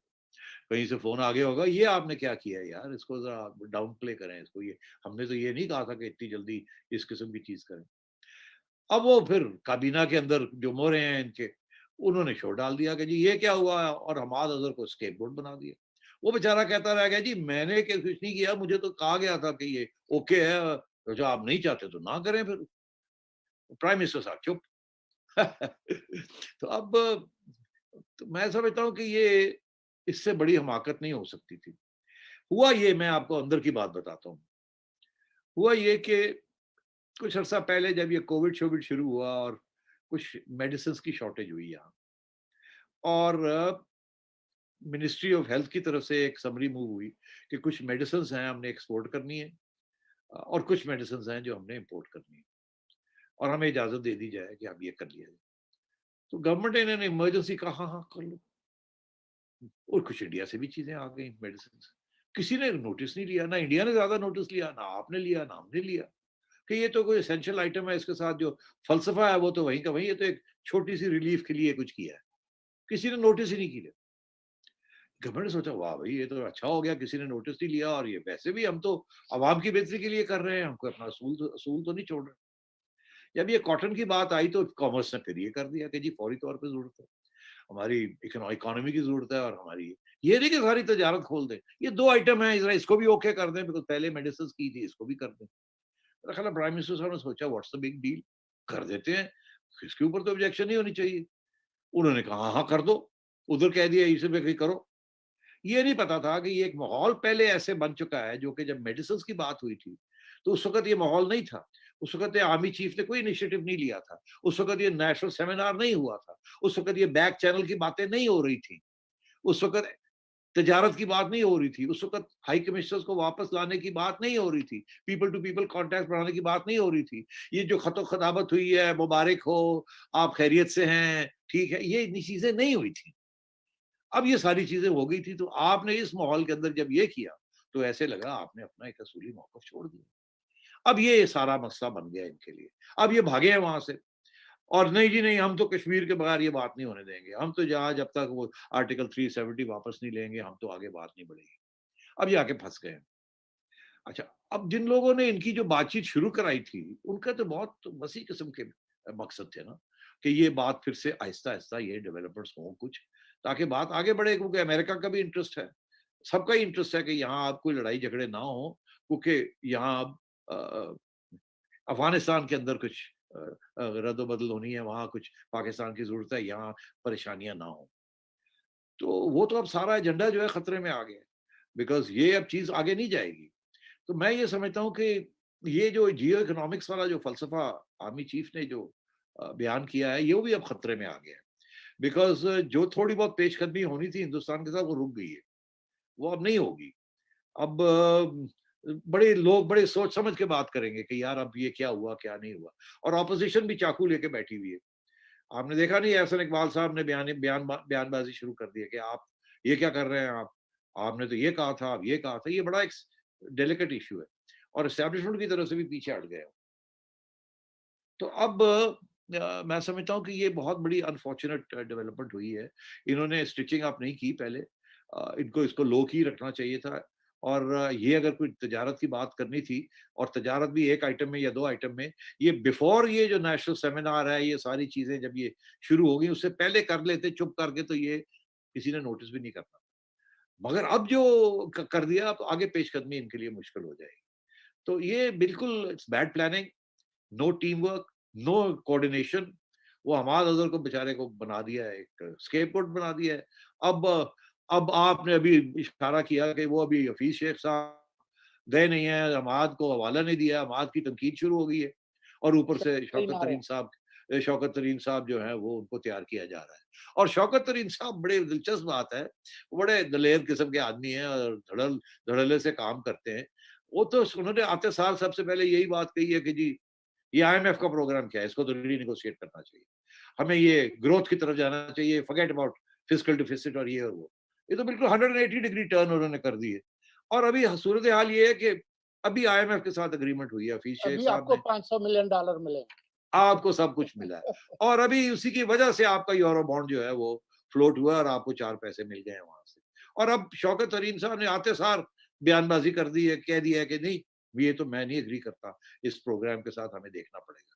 [SPEAKER 3] कहीं से फोन आ गया होगा, ये आपने क्या किया यार, इसको जरा डाउन प्ले करें इसको, ये हमने तो ये नहीं कहा था कि इतनी जल्दी इस किस्म की चीज करें। अब वो फिर काबीना के अंदर जो मोहरे हैं इनके, उन्होंने शोर डाल दिया कि जी ये क्या हुआ, और हमाद अजहर को स्केपगोट बना दिया। वो बेचारा कहता रह गया जी मैंने कुछ नहीं किया, मुझे तो कहा गया था कि ये ओके है, तो जो आप नहीं चाहते तो ना करें। फिर प्राइम मिनिस्टर साहब चुप। तो अब तो मैं समझता हूँ कि ये इससे बड़ी हमाकत नहीं हो सकती थी। हुआ ये, मैं आपको अंदर की बात बताता हूँ। हुआ ये कि कुछ अर्सा पहले जब ये कोविड शोविड शुरू हुआ और कुछ मेडिसिन की शॉर्टेज हुई यहाँ, और मिनिस्ट्री ऑफ हेल्थ की तरफ से एक समरी मूव हुई कि कुछ मेडिसिन हैं हमने एक्सपोर्ट करनी है, और कुछ मेडिसिन हैं जो हमने इंपोर्ट करनी है, और हमें इजाजत दे दी जाए कि अब ये कर लिया जाए। तो गवर्नमेंट ने इन्होंने इमरजेंसी कहा हाँ हाँ कर लो, और कुछ इंडिया से भी चीजें आ गई मेडिसिन। किसी ने नोटिस नहीं लिया, ना इंडिया ने ज्यादा नोटिस लिया, ना आपने लिया ना हमने लिया, कि ये तो कोई एसेंशियल आइटम है, इसके साथ जो फलसफा है वो तो वहीं का वहीं, ये तो एक छोटी सी रिलीफ के लिए कुछ किया है, किसी ने नोटिस ही नहीं किया। गवर्नमेंट ने सोचा वाह भाई ये तो अच्छा हो गया, किसी ने नोटिस नहीं लिया, और ये वैसे भी हम तो आवाम की बेहतरी के लिए कर रहे हैं, हमको अपना असूल तो नहीं छोड़ रहे। जब ये कॉटन की बात आई तो कॉमर्स ने फिर ये कर दिया कि जी फौरी तौर पे जरूरत है, हमारी इकोनॉमी की जरूरत है, और हमारी ये नहीं कि सारी तजारत खोल दें, ये 2 आइटम है, इसको भी ओके कर दें, बिकॉज पहले मेडिसिन की थी, इसको भी कर दें। मेरा ख्याल है प्राइम मिनिस्टर साहब ने सोचा व्हाट्स द बिग डील, कर देते हैं, इसके ऊपर तो ऑब्जेक्शन नहीं होनी चाहिए। उन्होंने कहा हाँ हाँ कर दो, उधर कह दिया इसे भी करो। ये नहीं पता था कि ये एक माहौल पहले ऐसे बन चुका है, जो कि जब मेडिसिन की बात हुई थी तो उस वक्त ये माहौल नहीं था। उस वक्त ये आर्मी चीफ ने कोई इनिशिएटिव नहीं लिया था, उस वक्त ये नेशनल सेमिनार नहीं हुआ था, उस वक्त ये बैक चैनल की बातें नहीं हो रही थी, उस वक्त तजारत की बात नहीं हो रही थी, उस वक्त हाई कमिश्नर्स को वापस लाने की बात नहीं हो रही थी, पीपल टू पीपल कॉन्टैक्ट बढ़ाने की बात नहीं हो रही थी। ये जो खतो खताबत हुई है, मुबारक हो, आप खैरियत से हैं, ठीक है, ये इतनी चीजें नहीं हुई थी। अब ये सारी चीजें हो गई थी, तो आपने इस माहौल के अंदर जब ये किया तो ऐसे लगा आपने अपना एक असूली मौकफ छोड़ दिया। अब ये सारा मसला बन गया इनके लिए। अब ये भागे हैं वहां से, और नहीं जी नहीं, हम तो कश्मीर के बगैर ये बात नहीं होने देंगे, हम तो जहां जब तक वो आर्टिकल 370 वापस नहीं लेंगे हम तो आगे बात नहीं बढ़ेगी। अब ये आके फंस गए। अच्छा, अब जिन लोगों ने इनकी जो बातचीत शुरू कराई थी उनका तो बहुत वसी किस्म के मकसद थे ना, कि ये बात फिर से आहिस्ता आहिस्ता ये डेवलपर्स हों कुछ, ताकि बात आगे बढ़े, क्योंकि अमेरिका का भी इंटरेस्ट है, सबका ही इंटरेस्ट है कि यहाँ अब कोई लड़ाई झगड़े ना हो, क्योंकि यहाँ अब अफगानिस्तान के अंदर कुछ रद्द-बदल होनी है, वहाँ कुछ पाकिस्तान की ज़रूरत है, यहाँ परेशानियाँ ना हो। तो वो तो अब सारा एजेंडा जो है खतरे में आ गया है, बिकॉज़ ये अब चीज़ आगे नहीं जाएगी। तो मैं ये समझता हूँ कि ये जो जियो इकोनॉमिक्स वाला जो फ़लसफ़ा आर्मी चीफ ने जो बयान किया है, ये भी अब खतरे में आ गया है। बिकॉज़ जो थोड़ी बहुत पेशकदमी होनी थी हिंदुस्तान के साथ, वो रुक गई है, वो अब नहीं होगी। अब बड़े लोग बड़े सोच समझ के बात करेंगे कि यार अब ये क्या हुआ, क्या नहीं हुआ, और ऑपोज़िशन भी चाकू लेके बैठी हुई है। आपने देखा नहीं, एहसन इकबाल साहब ने बयानबाज़ी शुरू कर दी है कि आप ये क्या कर रहे हैं आप? आपने तो ये कहा था, आप ये कहा था। ये बड़ा एक डेलिकेट इश्यू है और एस्टेब्लिशमेंट की तरफ से भी पीछे हट गए हो। तो अब मैं समझता हूँ कि ये बहुत बड़ी अनफॉर्च्यूनेट डेवलपमेंट हुई है। इन्होंने स्टिचिंग अप नहीं की पहले। इनको इसको लो की रखना चाहिए था, और ये अगर कोई तजारत की बात करनी थी, और तजारत भी एक आइटम में या 2 आइटम में, ये बिफोर ये जो नेशनल सेमिनार है, ये सारी चीज़ें जब ये शुरू हो गई, उससे पहले कर लेते चुप करके, तो ये किसी ने नोटिस भी नहीं करना। मगर अब जो कर दिया, अब आगे पेशकदमी इनके लिए मुश्किल हो जाएगी। तो ये बिल्कुल it's bad planning, no team work, no coordination. वो हमाद अजहर को बेचारे को बना दिया है, एक स्केपगोट बना दिया है। अब अब आपने अभी इशारा किया कि वो अभी हफीज शेख साहब गए नहीं है, हमाद को हवाला नहीं दिया, हमाद की तनकीद शुरू हो गई है, और ऊपर से शौकत तरीन साहब जो है वो उनको तैयार किया जा रहा है। और शौकत तरीन साहब, बड़े दिलचस्प बात है, वो बड़े दलेर किस्म के आदमी हैं और धड़ल्ले से काम करते हैं। वो तो उन्होंने आते साल सबसे पहले यही बात कही है कि जी ये आईएमएफ का प्रोग्राम क्या है, इसको तो रीनेगोशिएट करना चाहिए, हमें ये ग्रोथ की तरफ जाना चाहिए, फॉरगेट अबाउट फिस्कल डेफिसिट और ये और वो। ये तो बिल्कुल 180 डिग्री टर्न उन्होंने कर दी है। और अभी सूरत हाल ये है कि अभी आईएमएफ के साथ एग्रीमेंट हुई है, हफीज शेख
[SPEAKER 2] अभी
[SPEAKER 3] साहब
[SPEAKER 2] आपको
[SPEAKER 3] ने,
[SPEAKER 2] $500 मिलियन मिले।
[SPEAKER 3] आपको सब कुछ मिला है, और अभी उसी की वजह से आपका यूरो बॉन्ड जो है वो फ्लोट हुआ और आपको 4 पैसे मिल गए हैं वहां से। और अब शौकत तरीन साहब ने आते सार बयानबाजी कर दी है, कह दिया है कि नहीं, ये तो मैं नहीं एग्री करता, इस प्रोग्राम के साथ हमें देखना पड़ेगा।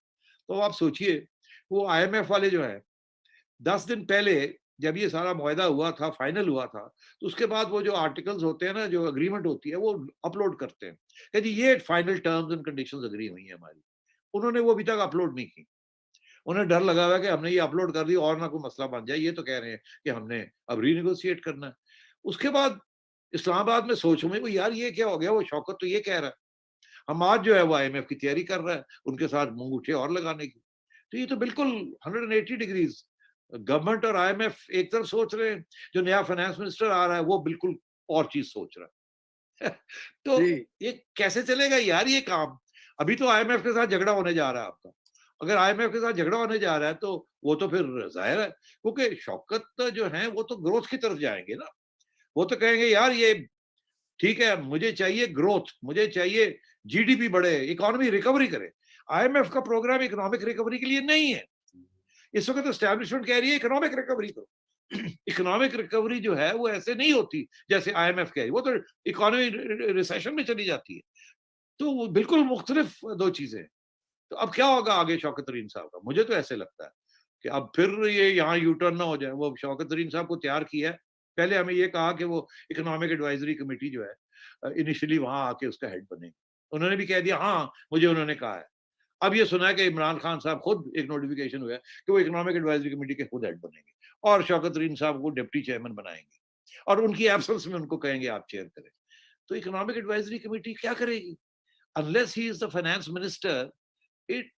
[SPEAKER 3] तो आप सोचिए, वो आईएमएफ वाले जो है, 10 दिन पहले जब ये सारा मुआहदा हुआ था, फाइनल हुआ था, तो उसके बाद वो जो आर्टिकल्स होते हैं ना, जो एग्रीमेंट होती है, वो अपलोड करते हैं कि जी ये final terms and conditions agree हुई है हमारी। उन्होंने वो अभी तक अपलोड नहीं की। उन्हें डर लगा हुआ है कि हमने ये अपलोड कर दी और ना कोई मसला बन जाए। ये तो कह रहे हैं कि हमने अब रीनेगोशिएट करना है। उसके बाद इस्लामाबाद में सोचो मैं, यार ये क्या हो गया, वो शौकत तो ये कह रहा है, हमाद जो है वो आईएमएफ की तैयारी कर रहा है, उनके साथ मुंह और लगाने की। तो ये तो बिल्कुल 180 डिग्रीज, गवर्नमेंट और आईएमएफ एक तरफ सोच रहे हैं, जो नया फाइनेंस मिनिस्टर आ रहा है वो बिल्कुल और चीज सोच रहा है। तो
[SPEAKER 1] जी,
[SPEAKER 3] ये कैसे चलेगा यार ये काम? अभी तो आईएमएफ के साथ झगड़ा होने जा रहा है आपका। अगर आईएमएफ के साथ झगड़ा होने जा रहा है तो वो तो फिर जाहिर है, क्योंकि शौकत जो है वो तो ग्रोथ की तरफ जाएंगे ना। वो तो कहेंगे यार ये ठीक है, मुझे चाहिए ग्रोथ, मुझे चाहिए जीडीपी बढ़े, इकोनॉमी रिकवरी करे। आईएमएफ का प्रोग्राम इकोनॉमिक रिकवरी के लिए नहीं है। इस वक्त एस्टैब्लिशमेंट कह रही है इकोनॉमिक रिकवरी करो। इकोनॉमिक रिकवरी जो है वो ऐसे नहीं होती जैसे आईएमएफ कह रही है, वो तो इकोनॉमी रिसेशन में चली जाती है। तो वो बिल्कुल मुख्तलिफ 2 चीजें हैं। तो अब क्या होगा आगे शौकत तरीन साहब का? मुझे तो ऐसे लगता है कि अब फिर ये यहाँ यू टर्न ना हो जाए। वो शौकत तरीन साहब को तैयार किया है। पहले हमें ये कहा कि वो इकोनॉमिक एडवाइजरी कमेटी जो है इनिशियली वहां आके उसका हेड बनेंगे। उन्होंने भी कह दिया हाँ, मुझे उन्होंने कहा है। अब ये सुना है कि इमरान खान साहब खुद, एक नोटिफिकेशन हुआ है कि वो इकोनॉमिक एडवाइजरी कमेटी के खुद हेड बनेंगे और शौकत तरीन साहब को डिप्टी चेयरमैन बनाएंगे और उनकी एब्सेंस में उनको कहेंगे आप चेयर करें। तो इकोनॉमिक एडवाइजरी कमेटी क्या करेगी? Unless he is the finance minister, it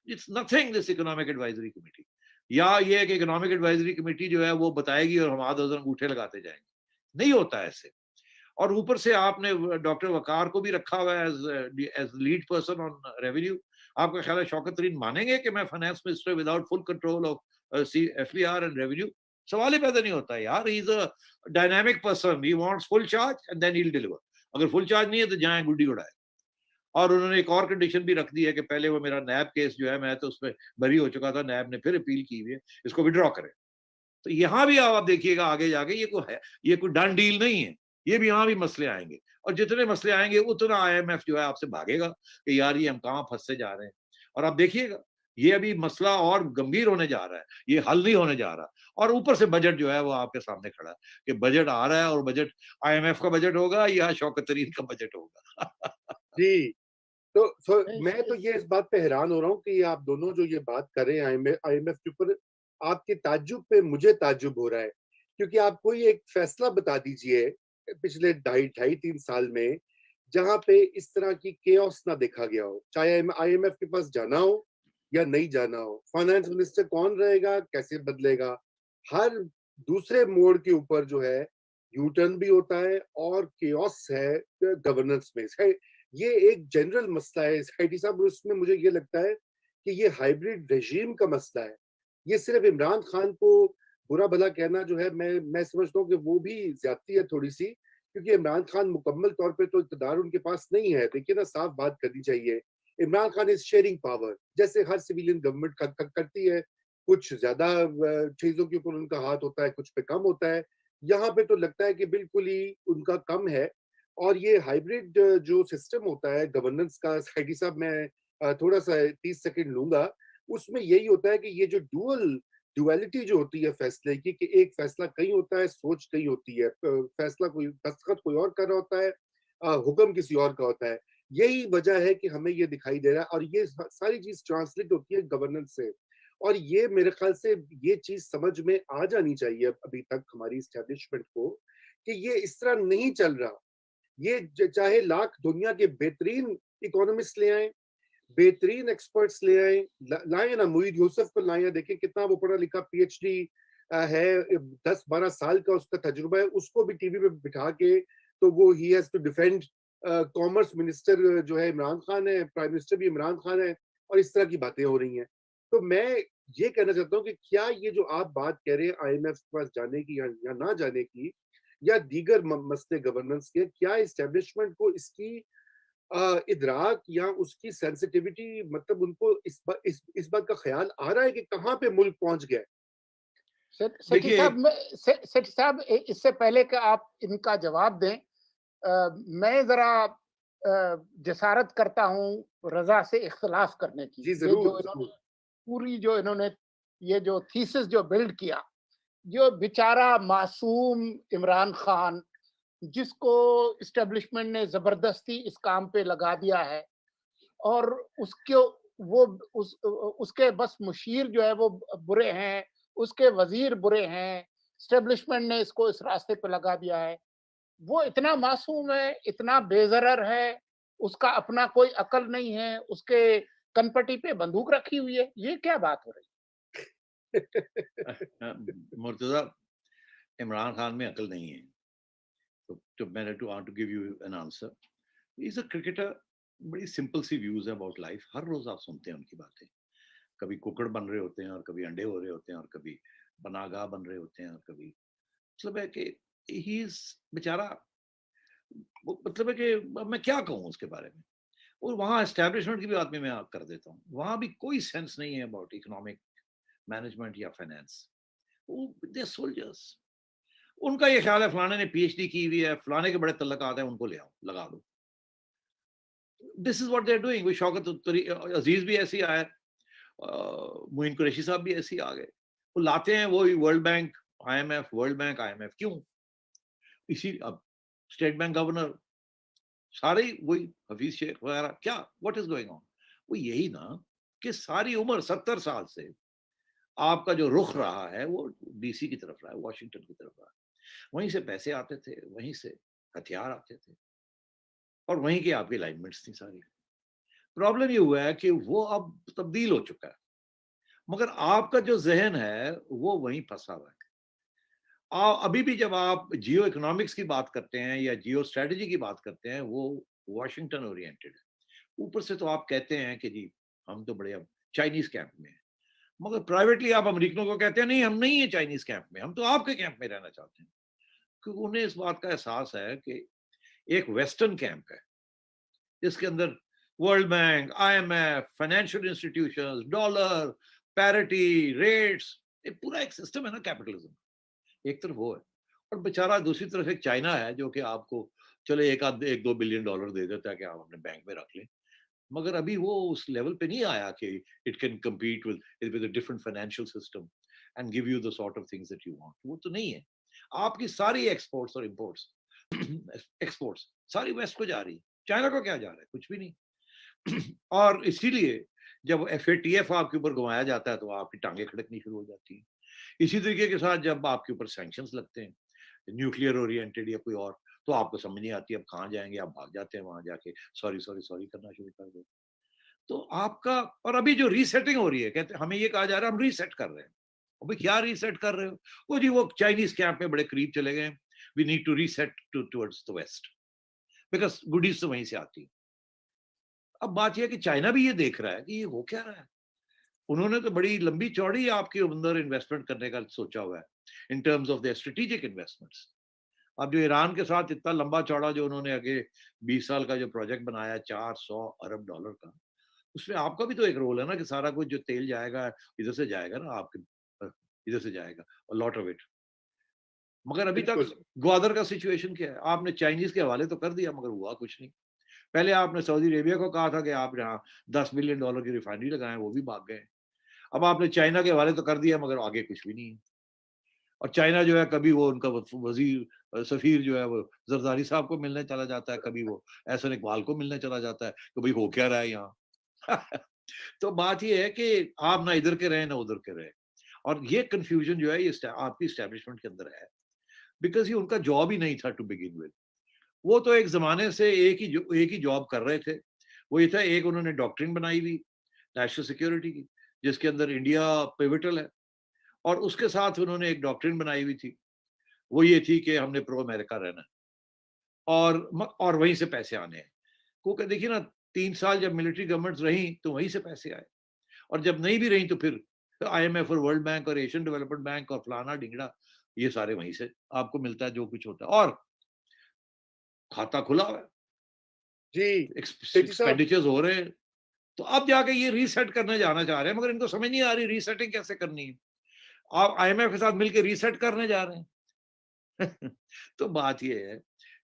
[SPEAKER 3] it's nothing this economic advisory committee. या ये है कि इकोनॉमिक एडवाइजरी कमेटी जो है वो बताएगी और हमाद अजहर अंगूठे लगाते जाएंगे। नहीं होता ऐसे। और ऊपर से आपने डॉक्टर वकार को भी रखा हुआ है as lead person on revenue. आपका ख्याल है शौकत तरीन मानेंगे कि मैं finance minister without full control of FER and revenue? सवाल ही पैदा नहीं होता यार। He is a dynamic person, he wants full charge and then he will deliver. अगर फुल चार्ज नहीं है तो जाए गुड्डी उड़ाए। और उन्होंने एक और कंडीशन भी रख दी है कि पहले वो मेरा नैब केस जो है, मैं तो उसमें बरी हो चुका था, नैब ने फिर अपील की हुई है, इसको विड्रॉ करें। तो यहाँ भी आप देखिएगा आगे जाके ये कोई डन डील नहीं है। ये भी यहाँ भी मसले आएंगे, और जितने मसले आएंगे उतना आईएमएफ जो है आपसे भागेगा कि यार ये हम कहाँ फंसते जा रहे हैं। और आप देखिएगा ये अभी मसला और गंभीर होने जा रहा है, ये हल नहीं होने जा रहा। और ऊपर से बजट जो है वो आपके सामने खड़ा है कि बजट आ रहा है, और बजट आईएमएफ का बजट होगा या शौकत तरीन का बजट होगा।
[SPEAKER 1] जी। तो मैं तो
[SPEAKER 2] इस
[SPEAKER 1] ये इस बात पे हैरान हो रहा हूँ कि ये आप दोनों जो ये बात कर रहे हैं आईएमएफ के ऊपर, आपके ताज्जुब पे मुझे ताज्जुब हो रहा है, क्योंकि आप कोई एक फैसला बता दीजिए पिछले ढाई ढाई 3 साल में जहां पे इस तरह की केओस ना देखा गया हो, चाहे आईएमएफ के पास जाना हो या नहीं जाना हो, फाइनेंस मिनिस्टर कौन रहेगा, कैसे बदलेगा, हर दूसरे मोड़ के ऊपर जो है यू टर्न भी होता है और केओस है गवर्नेंस में है। ये एक जनरल मसला है साइटी साहब, उसमें मुझे ये लगता है कि ये हाइब्रिड रेजीम का मसला है। ये सिर्फ इमरान खान को बुरा भला कहना जो है, मैं समझता हूँ कि वो भी ज्यादती है थोड़ी सी, क्योंकि इमरान खान मुकम्मल तौर पे तो इक़्तिदार उनके पास नहीं है। देखिए ना, साफ बात करनी चाहिए, Imran Khan is sharing power, जैसे हर सिविलियन गवर्नमेंट करती है। कुछ ज्यादा चीजों के ऊपर उनका हाथ होता है, कुछ पे कम होता है। यहाँ पे तो लगता है कि बिल्कुल ही उनका कम है। और ये हाइब्रिड जो सिस्टम होता है गवर्नेंस का, साइडी साहब मैं थोड़ा सा 30 सेकंड लूंगा, उसमें यही होता है कि ये जो डुअलिटी जो होती है फैसले की, कि एक फैसला कहीं होता है, सोच कहीं होती है, फैसला कोई दस्तखत कोई और कर रहा होता है, हुक्म किसी और का होता है। यही वजह है कि हमें ये दिखाई दे रहा है, और ये सारी चीज ट्रांसलेट होती है गवर्नेंस से। और ये मेरे ख्याल से ये चीज समझ में आ जानी चाहिए अभी तक हमारी स्टैब्लिशमेंट को, कि ये इस तरह नहीं चल रहा। ये चाहे लाख दुनिया के बेहतरीन इकोनॉमिस्ट ले आए, बेहतरीन एक्सपर्ट्स ले आए, लाए ना, मुईद यूसुफ को लाए, देखिए कितना वो पढ़ा लिखा पीएचडी है, 10-12 साल का उसका तजुर्बा है, उसको भी टीवी पे बिठा के तो वो he has to defend, commerce minister जो है इमरान खान है, प्राइम मिनिस्टर भी इमरान खान है, और इस तरह की बातें हो रही हैं। तो मैं ये कहना चाहता हूँ कि क्या ये जो आप बात कह रहे हैं आईएमएफ के पास जाने की या ना जाने की, या दीगर मसले गवर्नेंस के, क्या इस्टेब्लिशमेंट को इसकी इदराक या उसकी सेंसिटिविटी, मतलब उनको इस बात का ख्याल आ रहा है कि कहाँ पे मुल्क पहुंच गया है?
[SPEAKER 2] सेठी
[SPEAKER 3] देखिए
[SPEAKER 2] साहब, सेठी साहब, इससे पहले कि आप इनका जवाब दें, मैं जरा जसारत करता हूँ रजा से इख्तलाफ करने की।
[SPEAKER 1] जी
[SPEAKER 2] ये
[SPEAKER 1] जरूर
[SPEAKER 2] जो इन्होंने
[SPEAKER 1] जरूर।
[SPEAKER 2] पूरी जो इन्होंने ये जो थीसिस जो बिल्ड किया, जो बेचारा मासूम इमरान खान, जिसको इस्टेब्लिशमेंट ने जबरदस्ती इस काम पे लगा दिया है, और उसके वो उसके बस मुशीर जो है वो बुरे हैं, उसके वजीर बुरे हैं, इस्टेब्लिशमेंट ने इसको इस रास्ते पे लगा दिया है। वो इतना मासूम है, इतना बेज़रर है, उसका अपना कोई अकल नहीं है, उसके कनपटी पे बंदूक रखी हुई है। ये क्या बात हो रही
[SPEAKER 3] मुर्तजा, इमरान खान में अकल नहीं है। तो मैंने to want to give you an answer. He is a cricketer. बड़ी सिंपल सी व्यूज है अबाउट लाइफ, हर रोज आप सुनते हैं उनकी बातें। कभी कुकड़ बन रहे होते हैं, और कभी अंडे हो रहे होते हैं, और कभी बनागा बन रहे होते हैं, और कभी मतलब है कि ही इज बेचारा, मतलब है कि अब मैं क्या कहूँ उसके बारे में। और वहाँ एस्टेब्लिशमेंट की भी बात में मैं कर देता हूँ, वहाँ भी कोई सेंस नहीं है अबाउट इकोनॉमिक मैनेजमेंट या फाइनेंस। वो दे सोल्जर्स। उनका ये ख्याल है फलाने ने पीएचडी की हुई है, फलाने के बड़े तल्लकात हैं, उनको ले आओ, लगा दो। This is what they are doing. वो शौकत अजीज भी ऐसे ही आया, मोइन कुरैशी साहब भी ऐसे ही आ गए। वो लाते हैं वो world bank IMF, world bank IMF, क्यों? इसी अब स्टेट बैंक गवर्नर सारे ही वही, हफीज शेख वगैरह, क्या व्हाट इज गोइंग ऑन? वो यही ना कि सारी उम्र 70 साल से आपका जो रुख रहा है वो डीसी की तरफ रहा है, वॉशिंगटन की तरफ रहा है। वहीं से पैसे आते थे, वहीं से हथियार आते थे, और वहीं की आपकी अलाइनमेंट्स थी सारी। प्रॉब्लम ये हुआ है कि वो अब तब्दील हो चुका है, मगर आपका जो जहन है वो वहीं फंसा हुआ है। अभी भी जब आप जियो इकोनॉमिक्स की बात करते हैं या जियो स्ट्रेटजी की बात करते हैं, वो वॉशिंगटन ओरिएंटेड है। ऊपर से तो आप कहते हैं कि जी हम तो बड़े अब चाइनीज कैंप में हैं, मगर प्राइवेटली आप अमेरिकनों को कहते हैं नहीं, हम नहीं है चाइनीज कैंप में, हम तो आपके कैंप में रहना चाहते हैं। क्योंकि उन्हें इस बात का एहसास है कि एक वेस्टर्न कैंप है जिसके अंदर world bank, IMF, financial institutions, dollar, parity, rates, ये पूरा एक सिस्टम है ना कैपिटलिज्म। एक तरफ वो है, और बेचारा दूसरी तरफ एक चाइना है जो कि आपको चले एक दो बिलियन डॉलर दे देता है कि आप अपने बैंक में रख लें, मगर अभी वो उस लेवल पे नहीं आया कि it can compete with a different financial system and give you the sort of things that you want. वो तो नहीं है। आपकी सारी एक्सपोर्ट्स और इंपोर्ट्स एक्सपोर्ट्स सारी वेस्ट को जा रही है, चाइना को क्या जा रहा है? कुछ भी नहीं। और इसीलिए जब FATF आपके ऊपर घुमाया जाता है तो आपकी टांगे खड़कनी शुरू हो जाती है। इसी तरीके के साथ जब आपके ऊपर सैंक्शंस लगते हैं, न्यूक्लियर ओरिएंटेड या कोई और, तो आपको समझ नहीं आती अब कहाँ जाएंगे, आप भाग जाते हैं वहां जाके सॉरी सॉरी सॉरी करना शुरू कर दो। तो आपका, और अभी जो रीसेटिंग हो रही है, कहते हमें ये कहा जा रहा है हम रीसेट कर रहे हैं। अभी क्या रीसेट कर रहे हो? वो जी वो चाइनीज कैंप में बड़े करीब चले गए, we need to reset towards the West because goodies तो वहीं से आती है। अब बात यह है कि चाइना भी ये देख रहा है कि ये हो क्या रहा है। उन्होंने तो बड़ी लंबी चौड़ी आपके अंदर इन्वेस्टमेंट करने का सोचा हुआ है in terms of their strategic investments. अब जो ईरान के साथ इतना लंबा चौड़ा जो उन्होंने आगे 20 साल का जो प्रोजेक्ट बनाया 400 अरब डॉलर का, उसमें आपका भी तो एक रोल है ना कि सारा कुछ जो तेल जाएगा इधर से जाएगा ना, आपके इधर से जाएगा और लॉट ऑफ इट। मगर अभी तक
[SPEAKER 1] बिल्कुल
[SPEAKER 3] ग्वादर का सिचुएशन क्या है? आपने चाइनीज के हवाले तो कर दिया मगर हुआ कुछ नहीं। पहले आपने सऊदी अरेबिया को कहा था कि आप यहाँ $10 बिलियन की रिफाइनरी लगाएं, वो भी भाग गए। अब आपने चाइना के हवाले तो कर दिया मगर आगे कुछ भी नहीं है। और चाइना जो है कभी वो उनका वजीर सफीर जो है वो जरदारी साहब को मिलने चला जाता है, कभी वो एहसन इकबाल को मिलने चला जाता है कि भाई हो क्या रहा है यहाँ। तो बात ये है कि आप ना इधर के रहे ना उधर के रहे, और ये कंफ्यूजन जो है ये आपकी एस्टेब्लिशमेंट के अंदर है, बिकॉज ये उनका जॉब ही नहीं था टू बिगिन विद। वो तो एक जमाने से एक ही जॉब कर रहे थे। वो ये था, एक उन्होंने डॉक्ट्रिन बनाई हुई नेशनल सिक्योरिटी की जिसके अंदर इंडिया पिवटल है, और उसके साथ उन्होंने एक डॉक्ट्रिन बनाई हुई थी, वो ये थी कि हमने प्रो अमेरिका रहना है और वहीं से पैसे आने हैं। क्योंकि देखिए ना, 3 साल जब मिलिट्री गवर्नमेंट रही तो वहीं से पैसे आए, और जब नहीं भी रही तो फिर IMF और वर्ल्ड बैंक और एशियन डेवलपमेंट बैंक और फलाना ढिंगड़ा, ये सारे वहीं से आपको मिलता है जो कुछ होता है, और खाता खुला हुआ है,
[SPEAKER 1] जी सेठी साहब।
[SPEAKER 3] एक्सपेंडिचर्स हो रहे हैं। तो अब जाके ये रीसेट करने जाना चाह रहे हैं, मगर इनको समझ नहीं आ रही रीसेटिंग कैसे करनी है। आप IMF के साथ मिलकर रीसेट करने जा रहे हैं। तो बात ये है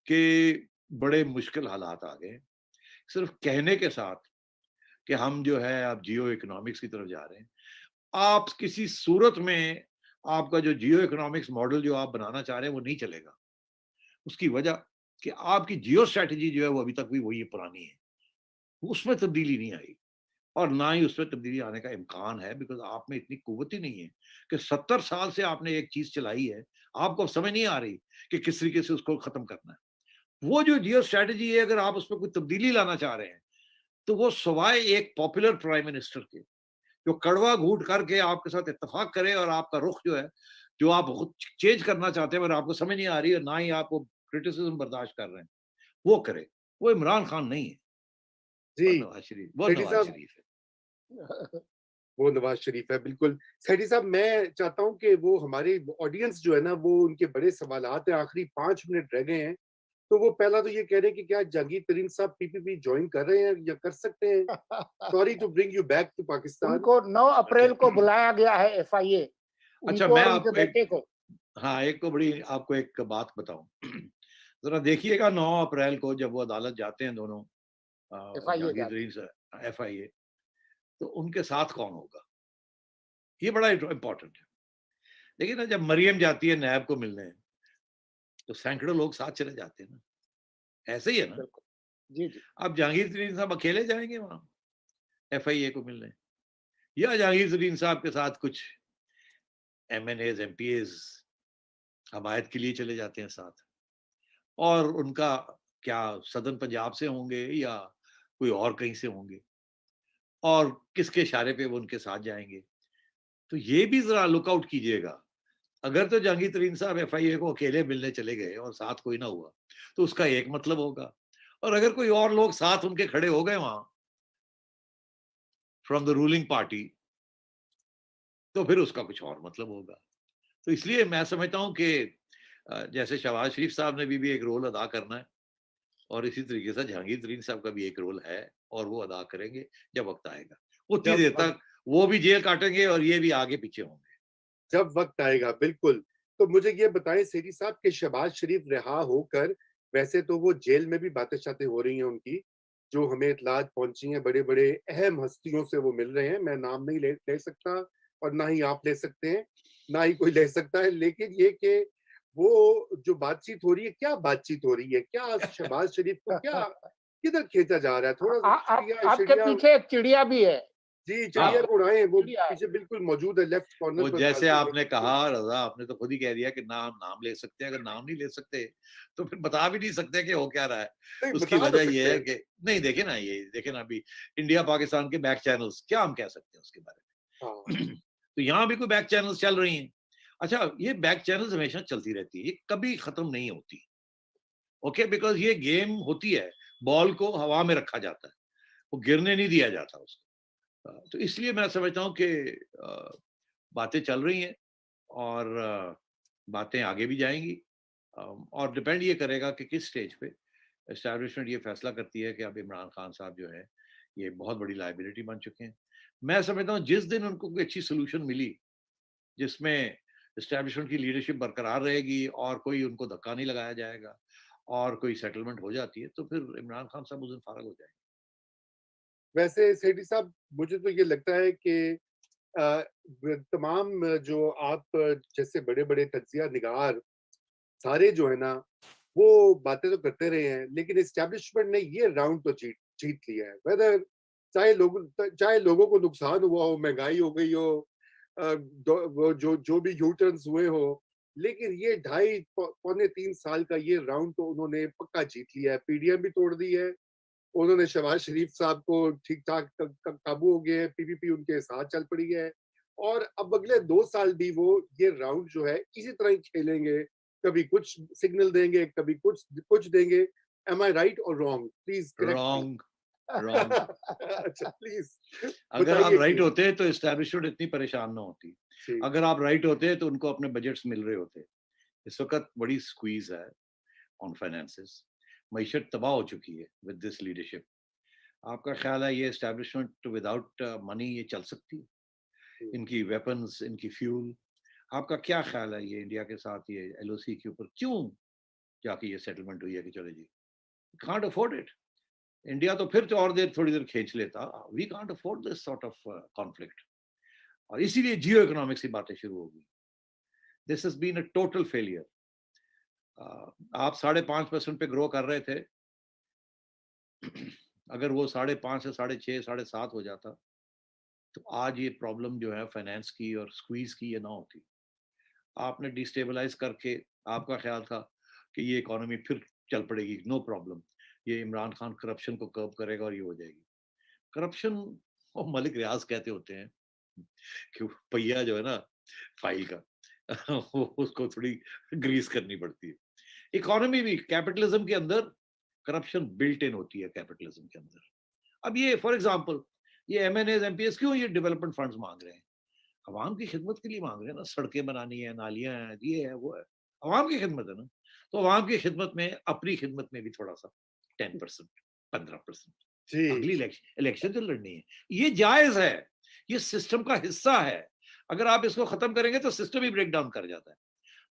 [SPEAKER 3] कि बड़े मुश्किल हालात आ गए सिर्फ कहने के साथ कि हम जो है अब जियो इकोनॉमिक्स की तरफ जा रहे हैं। आप किसी सूरत में आपका जो जियो इकोनॉमिक्स मॉडल जो आप बनाना चाह रहे हैं वो नहीं चलेगा। उसकी वजह कि आपकी जियो स्ट्रैटेजी जो है वो अभी तक भी वही पुरानी है, उसमें तब्दीली नहीं आई, और ना ही उसमें तब्दीली आने का इम्कान है, बिकॉज आप में इतनी कुव्वत ही नहीं है कि 70 साल से आपने एक चीज चलाई है, आपको अब समझ नहीं आ रही कि किस तरीके से उसको खत्म करना है। वो जो जियो स्ट्रैटेजी है, अगर आप उसमें कोई तब्दीली लाना चाह रहे हैं तो वो सवाए एक पॉपुलर प्राइम मिनिस्टर के जो कड़वा घूट करके आपके साथ इत्तेफाक करे और आपका रुख जो है जो आप चेंज करना चाहते हैं, अगर आपको समझ नहीं आ रही है, ना ही आप वो क्रिटिसिज्म बर्दाश्त कर रहे हैं, वो करे। वो इमरान खान नहीं है,
[SPEAKER 1] जी
[SPEAKER 3] वो
[SPEAKER 1] सेठी
[SPEAKER 3] नवाज
[SPEAKER 1] साहब,
[SPEAKER 3] शरीफ है।
[SPEAKER 1] वो नवाज शरीफ है बिल्कुल। सेठी साहब, मैं चाहता हूं कि वो हमारी ऑडियंस जो है ना, वो उनके बड़े सवालात हैं, आखिरी 5 मिनट रह गए हैं। तो वो पहला तो ये कह रहे हैं कि क्या जहांगीर तरीन साहब PPP ज्वाइन कर रहे हैं या कर सकते हैं? Sorry to bring you back to Pakistan.
[SPEAKER 2] उनको 9 अप्रैल को बुलाया गया है FIA,
[SPEAKER 3] अच्छा,
[SPEAKER 2] उनको
[SPEAKER 3] मैं
[SPEAKER 2] और उनके
[SPEAKER 3] आपको एक,
[SPEAKER 2] बेटे को।
[SPEAKER 3] हाँ, एक को बड़ी आपको एक बात बताऊं। जरा देखिएगा 9 अप्रैल को जब वो अदालत जाते हैं दोनों,
[SPEAKER 2] FIA
[SPEAKER 3] जहांगीर
[SPEAKER 2] जाते
[SPEAKER 3] तरीन से FIA, तो उनके साथ कौन होगा, ये बड़ा इंपॉर्टेंट है। देखिए ना, जब मरियम जाती है नैब को मिलने तो सैकड़ों लोग साथ चले जाते हैं ना, ऐसे ही है ना।
[SPEAKER 2] बिल्कुल। जी जी।
[SPEAKER 3] अब जहांगीर तरीन साहब अकेले जाएंगे वहां FIA को मिलने, या जहांगीर तरीन साहब के साथ कुछ MNAs MPAs हमायत के लिए चले जाते हैं साथ, और उनका क्या सदन पंजाब से होंगे या कोई और कहीं से होंगे, और किसके इशारे पे वो उनके साथ जाएंगे। तो ये भी जरा लुकआउट कीजिएगा। अगर तो जहांगीर तरीन साहब FIA को अकेले मिलने चले गए और साथ कोई ना हुआ तो उसका एक मतलब होगा, और अगर कोई और लोग साथ उनके खड़े हो गए वहां फ्रॉम द रूलिंग पार्टी तो फिर उसका कुछ और मतलब होगा। तो इसलिए मैं समझता हूं कि जैसे शहबाज शरीफ साहब ने भी एक रोल अदा करना है, और इसी तरीके से जहांगीर तरीन साहब का भी एक रोल है और वो अदा करेंगे जब वक्त आएगा। उतनी देर तक वो भी जेल काटेंगे और ये भी आगे पीछे होंगे
[SPEAKER 1] जब वक्त आएगा, बिल्कुल। तो मुझे ये बताएं सेठी साहब कि शहबाज शरीफ रिहा होकर, वैसे तो वो जेल में भी बातें शातें हो रही हैं उनकी, जो हमें इतलात पहुंची हैं, बड़े बड़े अहम हस्तियों से वो मिल रहे हैं। मैं नाम नहीं ले सकता और ना ही आप ले सकते हैं, ना ही कोई ले सकता है, लेकिन ये कि वो जो बातचीत हो रही है, क्या बातचीत हो रही है, क्या शहबाज शरीफ को क्या किधर खींचा जा रहा है? थोड़ा
[SPEAKER 2] आपके
[SPEAKER 1] चिड़िया
[SPEAKER 2] पीछे एक चिड़िया भी है।
[SPEAKER 1] जी, चिड़िया
[SPEAKER 3] हाँ।
[SPEAKER 1] को उड़ाएं, वो
[SPEAKER 2] चिड़िया है।
[SPEAKER 1] पीछे बिल्कुल मौजूद है लेफ्ट कॉर्नर
[SPEAKER 3] वो
[SPEAKER 1] पर।
[SPEAKER 3] जैसे
[SPEAKER 1] बालकनी
[SPEAKER 3] आपने
[SPEAKER 1] में।
[SPEAKER 3] कहा रज़ा, आपने तो खुद ही कह दिया कि ना हम नाम ले सकते हैं, अगर नाम नहीं ले सकते तो फिर बता भी नहीं सकते कि हो क्या रहा है।
[SPEAKER 1] नहीं,
[SPEAKER 3] उसकी
[SPEAKER 1] बता तो
[SPEAKER 3] वजह ये
[SPEAKER 1] सकते
[SPEAKER 3] है
[SPEAKER 1] हैं।
[SPEAKER 3] कि नहीं देखे ना, ये देखे ना, अभी इंडिया पाकिस्तान के बैक चैनल्स क्या हम कह सकते हैं उसके बारे
[SPEAKER 1] हाँ,
[SPEAKER 3] में। तो यहाँ भी कोई बैक चैनल्स चल रही हैं। अच्छा, ये बैक चैनल्स हमेशा चलती रहती है, ये कभी खत्म नहीं होती। ओके, बिकॉज़ ये गेम होती है, बॉल को हवा में रखा जाता है, वो गिरने नहीं दिया जाता उसको। तो इसलिए मैं समझता हूँ कि बातें चल रही हैं और बातें आगे भी जाएँगी। और डिपेंड ये करेगा कि किस स्टेज पे एस्टैब्लिशमेंट ये फैसला करती है कि अब इमरान खान साहब जो है, ये बहुत बड़ी लायबिलिटी बन चुके हैं। मैं समझता हूँ जिस दिन उनको कोई अच्छी सॉल्यूशन मिली, जिसमें एस्टैब्लिशमेंट की लीडरशिप बरकरार रहेगी और कोई उनको धक्का नहीं लगाया जाएगा और कोई सेटलमेंट हो जाती है, तो फिर इमरान खान साहब उस दिन फारग हो जाएँगे।
[SPEAKER 1] वैसे सेठी साहब, मुझे तो ये लगता है कि अ, तमाम जो आप जैसे बड़े-बड़े तज्ज़िया निगार सारे जो है ना, वो बातें तो करते रहे हैं, लेकिन एस्टैब्लिशमेंट ने ये राउंड तो जीत जीत लिया है। वेदर चाहे लोगों को नुकसान हुआ हो, महँगाई हो गई हो, दो वो जो भी यू टर्न्स हुए हों, लेकिन ये ढाई पौने 3 साल का ये राउंड तो उन्होंने पक्का जीत लिया है। पीडीएम भी तोड़ दी है, उन्होंने शहबाज शरीफ साहब को ठीक-ठाक काबू हो गए हैं, पीपीपी उनके साथ चल पड़ी है और अब अगले 2 साल भी वो ये राउंड जो है इसी तरह ही खेलेंगे। कभी कुछ सिग्नल देंगे, कभी कुछ कुछ देंगे। एम आई राइट और wrong? Please correct me.
[SPEAKER 3] Wrong, wrong.
[SPEAKER 1] अच्छा प्लीज़
[SPEAKER 3] अगर आप
[SPEAKER 1] बताइए
[SPEAKER 3] राइट
[SPEAKER 1] क्यों?
[SPEAKER 3] होते तो एस्टैब्लिशमेंट इतनी परेशान ना होती।
[SPEAKER 1] जी,
[SPEAKER 3] अगर आप राइट होते तो उनको अपने बजट्स मिल रहे होते। इस वक़्त बड़ी स्क्वीज़ है ऑन फाइनेंसेस। मईशत तबाह हो चुकी है विद दिस लीडरशिप। आपका ख़्याल है ये एस्टैब्लिशमेंट विदाउट मनी ये चल सकती है?
[SPEAKER 1] जी।
[SPEAKER 3] इनकी वेपन्स, इनकी फ्यूल, आपका क्या ख़्याल है ये इंडिया के साथ ये एलओसी के ऊपर क्यों जाके ये सेटलमेंट हुई है कि चलो जी, कांट अफोर्ड इट। इंडिया तो फिर तो और देर थोड़ी देर खींच लेता। We can't afford this sort of conflict. और इसीलिए जियो इकोनॉमिक्स की बातें शुरू हो गई। This has been a total failure. आप 5.5% पे ग्रो कर रहे थे। अगर वो 5.5 से 6.5 7.5 हो जाता तो आज ये प्रॉब्लम जो है फाइनेंस की और स्क्वीज की ये ना होती। आपने डिस्टेबलाइज करके आपका ख्याल था कि ये इकोनॉमी फिर चल पड़ेगी, नो प्रॉब्लम, ये इमरान खान करप्शन को कर्ब करेगा और ये हो जाएगी। करप्शन, वो मलिक रियाज कहते होते हैं कि पहिया जो है ना फाइल का वो उसको थोड़ी ग्रीस करनी पड़ती है। इकोनॉमी भी कैपिटलिज्म के अंदर करप्शन बिल्ट इन होती है कैपिटलिज्म के अंदर। अब ये फॉर एग्जांपल ये एमएनएस एमपीएस क्यों ये डेवलपमेंट फंड्स मांग रहे हैं? अवाम की खिदमत के लिए मांग रहे हैं ना, सड़कें बनानी है, नालियां हैं, ये है वो है, अवाम की खिदमत है ना। तो अवाम की खिदमत में अपनी खिदमत में भी थोड़ा सा 10% 15%
[SPEAKER 1] जी,
[SPEAKER 3] अगली
[SPEAKER 1] जी।
[SPEAKER 3] इलेक्शन जो लड़नी है, ये जायज है, ये सिस्टम का हिस्सा है। अगर आप इसको खत्म करेंगे तो सिस्टम ही ब्रेक डाउन कर जाता है।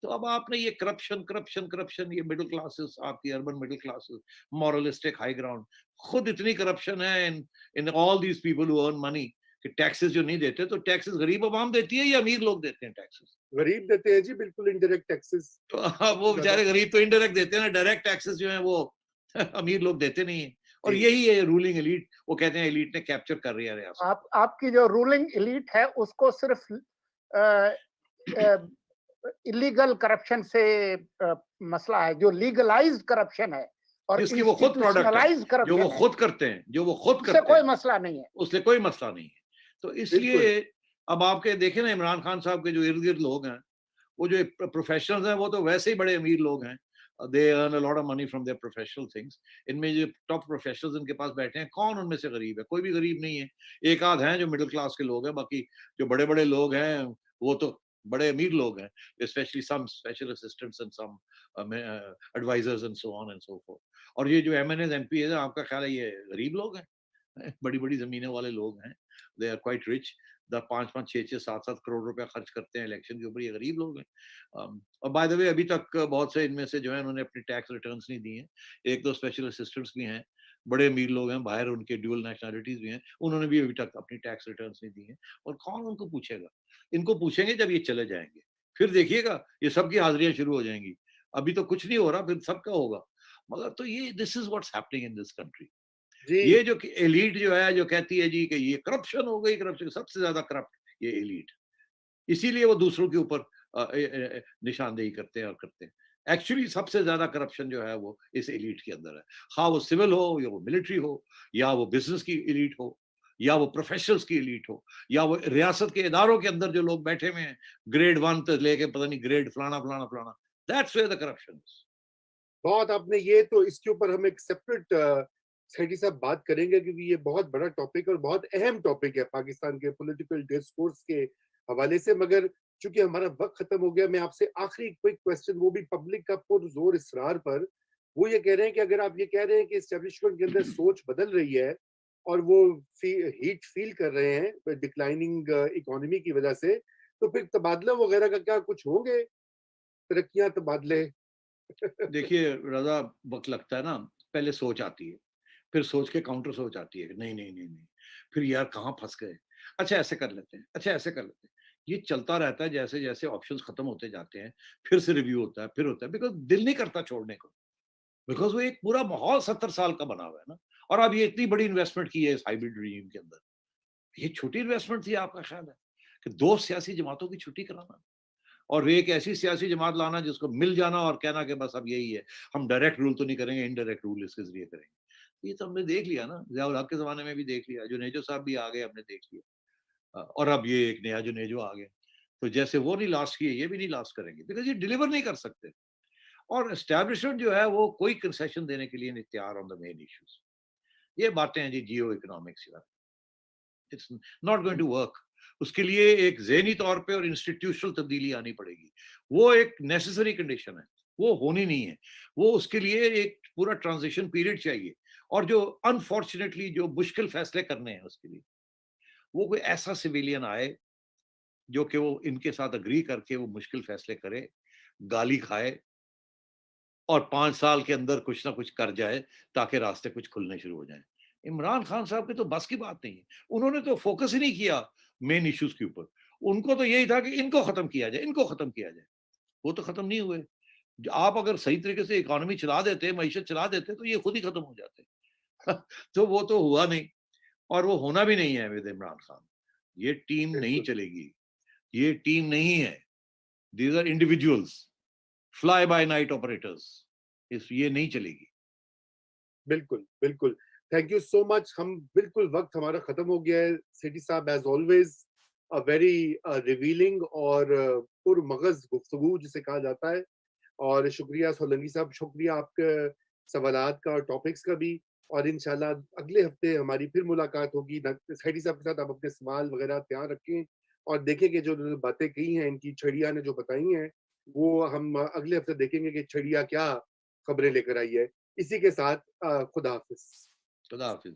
[SPEAKER 3] तो अब आपने ये करप्शन करप्शन करप्शन, ये मिडिल क्लासेस, आपकी urban middle classes, moralistic high ground, खुद इतनी करप्शन है in in all these people who earn money कि टैक्सेस जो नहीं देते, तो टैक्सेस गरीब आवाम देती है या अमीर लोग देते हैं टैक्सेस?
[SPEAKER 1] गरीब देते हैं जी बिल्कुल इनडायरेक्ट टैक्सेस
[SPEAKER 3] तो वो
[SPEAKER 1] सबसे ज़्यादा।
[SPEAKER 3] बेचारे गरीब तो इनडायरेक्ट देते हैं ना, डायरेक्ट टैक्सेस जो है वो अमीर लोग देते नहीं है। और
[SPEAKER 1] जी।
[SPEAKER 3] यही है रूलिंग एलीट, वो कहते हैं एलीट ने कैप्चर कर लिया रियासत।
[SPEAKER 2] आपकी जो रूलिंग एलीट है उसको सिर्फ इलीगल करप्शन से मसला है। जो लीगलाइज्ड करप्शन है और
[SPEAKER 3] जिसकी वो खुद प्रोडक्ट है,
[SPEAKER 2] इंस्टीट्यूशनलाइज्ड
[SPEAKER 3] जो वो
[SPEAKER 2] करप्शन है,
[SPEAKER 3] खुद करते हैं, जो वो खुद
[SPEAKER 2] उससे
[SPEAKER 3] करते
[SPEAKER 2] कोई
[SPEAKER 3] हैं,
[SPEAKER 2] मसला नहीं है।
[SPEAKER 3] उससे कोई मसला नहीं है। तो
[SPEAKER 1] बिल्कुल।
[SPEAKER 3] इसलिए अब आपके देखें ना, इमरान खान साहब के जो इर्द-गिर्द लोग हैं, वो जो प्रोफेशनल्स हैं, वो तो वैसे ही बड़े अमीर लोग हैं। They earn a lot of money from their professional things. इनमें जो टॉप प्रोफेशनल्स इनके पास बैठे हैं, कौन उनमें से गरीब है? कोई भी गरीब नहीं है। एक आध हैं जो मिडिल क्लास के लोग हैं, बाकी जो बड़े-बड़े लोग हैं, वो तो बड़े अमीर लोग हैं, especially some special assistants and some advisers and so on and so forth. और ये जो एमएनएस, एमपीएस हैं, आपका ख्याल है ये गरीब लोग हैं? बड़ी-बड़ी ज़मीनें वाले लोग हैं, they are quite rich. 5-5, 6-6, 7-7 crore रुपया खर्च करते हैं इलेक्शन के ऊपर, ये गरीब लोग हैं। और बाय द वे अभी तक बहुत से इनमें से जो है उन्होंने अपनी टैक्स रिटर्न्स नहीं दिए हैं। 1-2 स्पेशल असिस्टेंट्स भी हैं, बड़े अमीर लोग हैं, बाहर उनके ड्यूल नेशनैलिटीज़ भी हैं, उन्होंने भी अभी तक अपनी टैक्स रिटर्न्स नहीं दी हैं। और कौन उनको पूछेगा? इनको पूछेंगे जब ये चले जाएँगे, फिर देखिएगा ये सबकी हाज़िरियाँ शुरू हो जाएँगी। अभी तो कुछ नहीं हो रहा, फिर सबका होगा। मगर तो ये this is what's happening in this country.
[SPEAKER 1] जी
[SPEAKER 3] ये जो एलीट जो है, जो कहती है जी कि ये करप्शन हो गई, करप्शन, सबसे ज्यादा करप्ट ये एलीट, इसीलिए वो दूसरों के ऊपर निशानदेही करते हैं और करते हैं। एक्चुअली सबसे ज्यादा करप्शन जो है वो इस एलीट के अंदर है, हाँ वो सिविल हो, या वो मिलिट्री हो, या वो बिजनेस की एलीट हो, या वो प्रोफेशनल्स की एलीट हो, या वो रियासत के इदारों के अंदर जो लोग बैठे हुए हैं, ग्रेड 1 से लेके पता नहीं ग्रेड फलाना फलाना फलाना, that's where the corruption is.
[SPEAKER 1] बहुत आपने ये तो इसके ऊपर हम एक सेपरेट सेठी साहब बात करेंगे क्योंकि ये बहुत बड़ा टॉपिक और बहुत अहम टॉपिक है पाकिस्तान के पॉलिटिकल डिस्कोर्स के हवाले से। मगर चूंकि हमारा वक्त खत्म हो गया, मैं आपसे आखिरी क्विक क्वेश्चन, वो भी पब्लिक का पुरजोर इसरार पर, वो ये कह रहे हैं कि अगर आप ये कह रहे हैं कि एस्टेब्लिशमेंट के अंदर सोच बदल रही है और वो हीट फील कर रहे हैं डिक्लाइनिंग इकोनॉमी की वजह से, तो फिर तबादला वगैरह का क्या कुछ होंगे, तरक्कियां तबादले?
[SPEAKER 3] देखिए रजा, वक्त लगता है ना, पहले सोच आती है, फिर सोच के काउंटर सोच आती है कि नहीं नहीं नहीं नहीं, फिर यार कहाँ फंस गए, अच्छा ऐसे कर लेते हैं, अच्छा ऐसे कर लेते हैं। ये चलता रहता है, जैसे जैसे ऑप्शंस खत्म होते जाते हैं फिर से रिव्यू होता है, फिर होता है, बिकॉज दिल नहीं करता छोड़ने को, बिकॉज वो एक पूरा माहौल 70 साल का बना हुआ है ना। और अब ये इतनी बड़ी इन्वेस्टमेंट की है इस हाइब्रिड regime के अंदर, ये छोटी इन्वेस्टमेंट थी आपका ख्याल है कि दो सियासी जमातों की छुट्टी कराना और एक ऐसी सियासी जमात लाना जिसको मिल जाना और कहना कि बस अब यही है, हम डायरेक्ट रूल तो नहीं करेंगे, इनडायरेक्ट रूल इसके जरिए करेंगे। ये तो हमने देख लिया ना, ज़ियाउल हक के ज़माने में भी देख लिया, जुनेजो साहब भी आ गए, हमने देख लिया। और अब ये एक नया जुनेजो आ गया। तो जैसे वो नहीं लास्ट किए, ये भी नहीं लास्ट करेंगे, बिकॉज़ ये डिलीवर नहीं कर सकते। और एस्टैब्लिशमेंट जो है वो कोई कंसेशन देने के लिए नहीं तैयार ऑन द मेन इश्यूज़। ये बातें हैं जी जियो इकोनॉमिक्स की, it's not going to work. उसके लिए एक ज़हनी तौर पे और इंस्टीट्यूशनल तब्दीली आनी पड़ेगी। वो एक नेसेसरी कंडीशन है, वो होनी नहीं है। वो उसके लिए एक पूरा ट्रांजिशन पीरियड चाहिए और जो अनफॉर्चुनेटली जो मुश्किल फैसले करने हैं उसके लिए, वो कोई ऐसा सिविलियन आए जो कि वो इनके साथ एग्री करके वो मुश्किल फैसले करे, गाली खाए और 5 साल के अंदर कुछ ना कुछ कर जाए ताकि रास्ते कुछ खुलने शुरू हो जाएँ। इमरान खान साहब की तो बस की बात नहीं है। उन्होंने तो फोकस ही नहीं किया मेन इश्यूज़ के ऊपर। उनको तो यही था कि इनको खत्म किया जाए, इनको खत्म किया जाए। वो तो खत्म नहीं हुए। आप अगर सही तरीके से इकोनॉमी चला देते, मईशत चला देते तो ये खुद ही खत्म हो जाते। तो वो तो हुआ नहीं और वो होना भी नहीं है विद इमरान खान। ये टीम नहीं
[SPEAKER 1] बिल्कुल
[SPEAKER 3] चलेगी। ये टीम नहीं है। These are individuals, fly by night operators. इस ये नहीं चलेगी।
[SPEAKER 1] बिल्कुल बिल्कुल। Thank you so much. हम बिल्कुल, वक्त हमारा खत्म हो गया है। सेठी साहब as always a very revealing और पुरमगज गुफ्तगू जिसे कहा जाता है। और शुक्रिया सोलंकी साहब, शुक्रिया आपके सवालात का और टॉपिक्स का भी। और इंशाल्लाह अगले हफ्ते हमारी फिर मुलाकात होगी। सेठी साहब के साथ आप अपने सवाल वगैरह तैयार रखें और देखें कि जो बातें कही हैं इनकी चिड़िया ने जो बताई हैं, वो हम अगले हफ्ते देखेंगे कि चिड़िया क्या खबरें लेकर आई है। इसी के साथ खुदा हाफिज।
[SPEAKER 3] खुदा हाफिज़।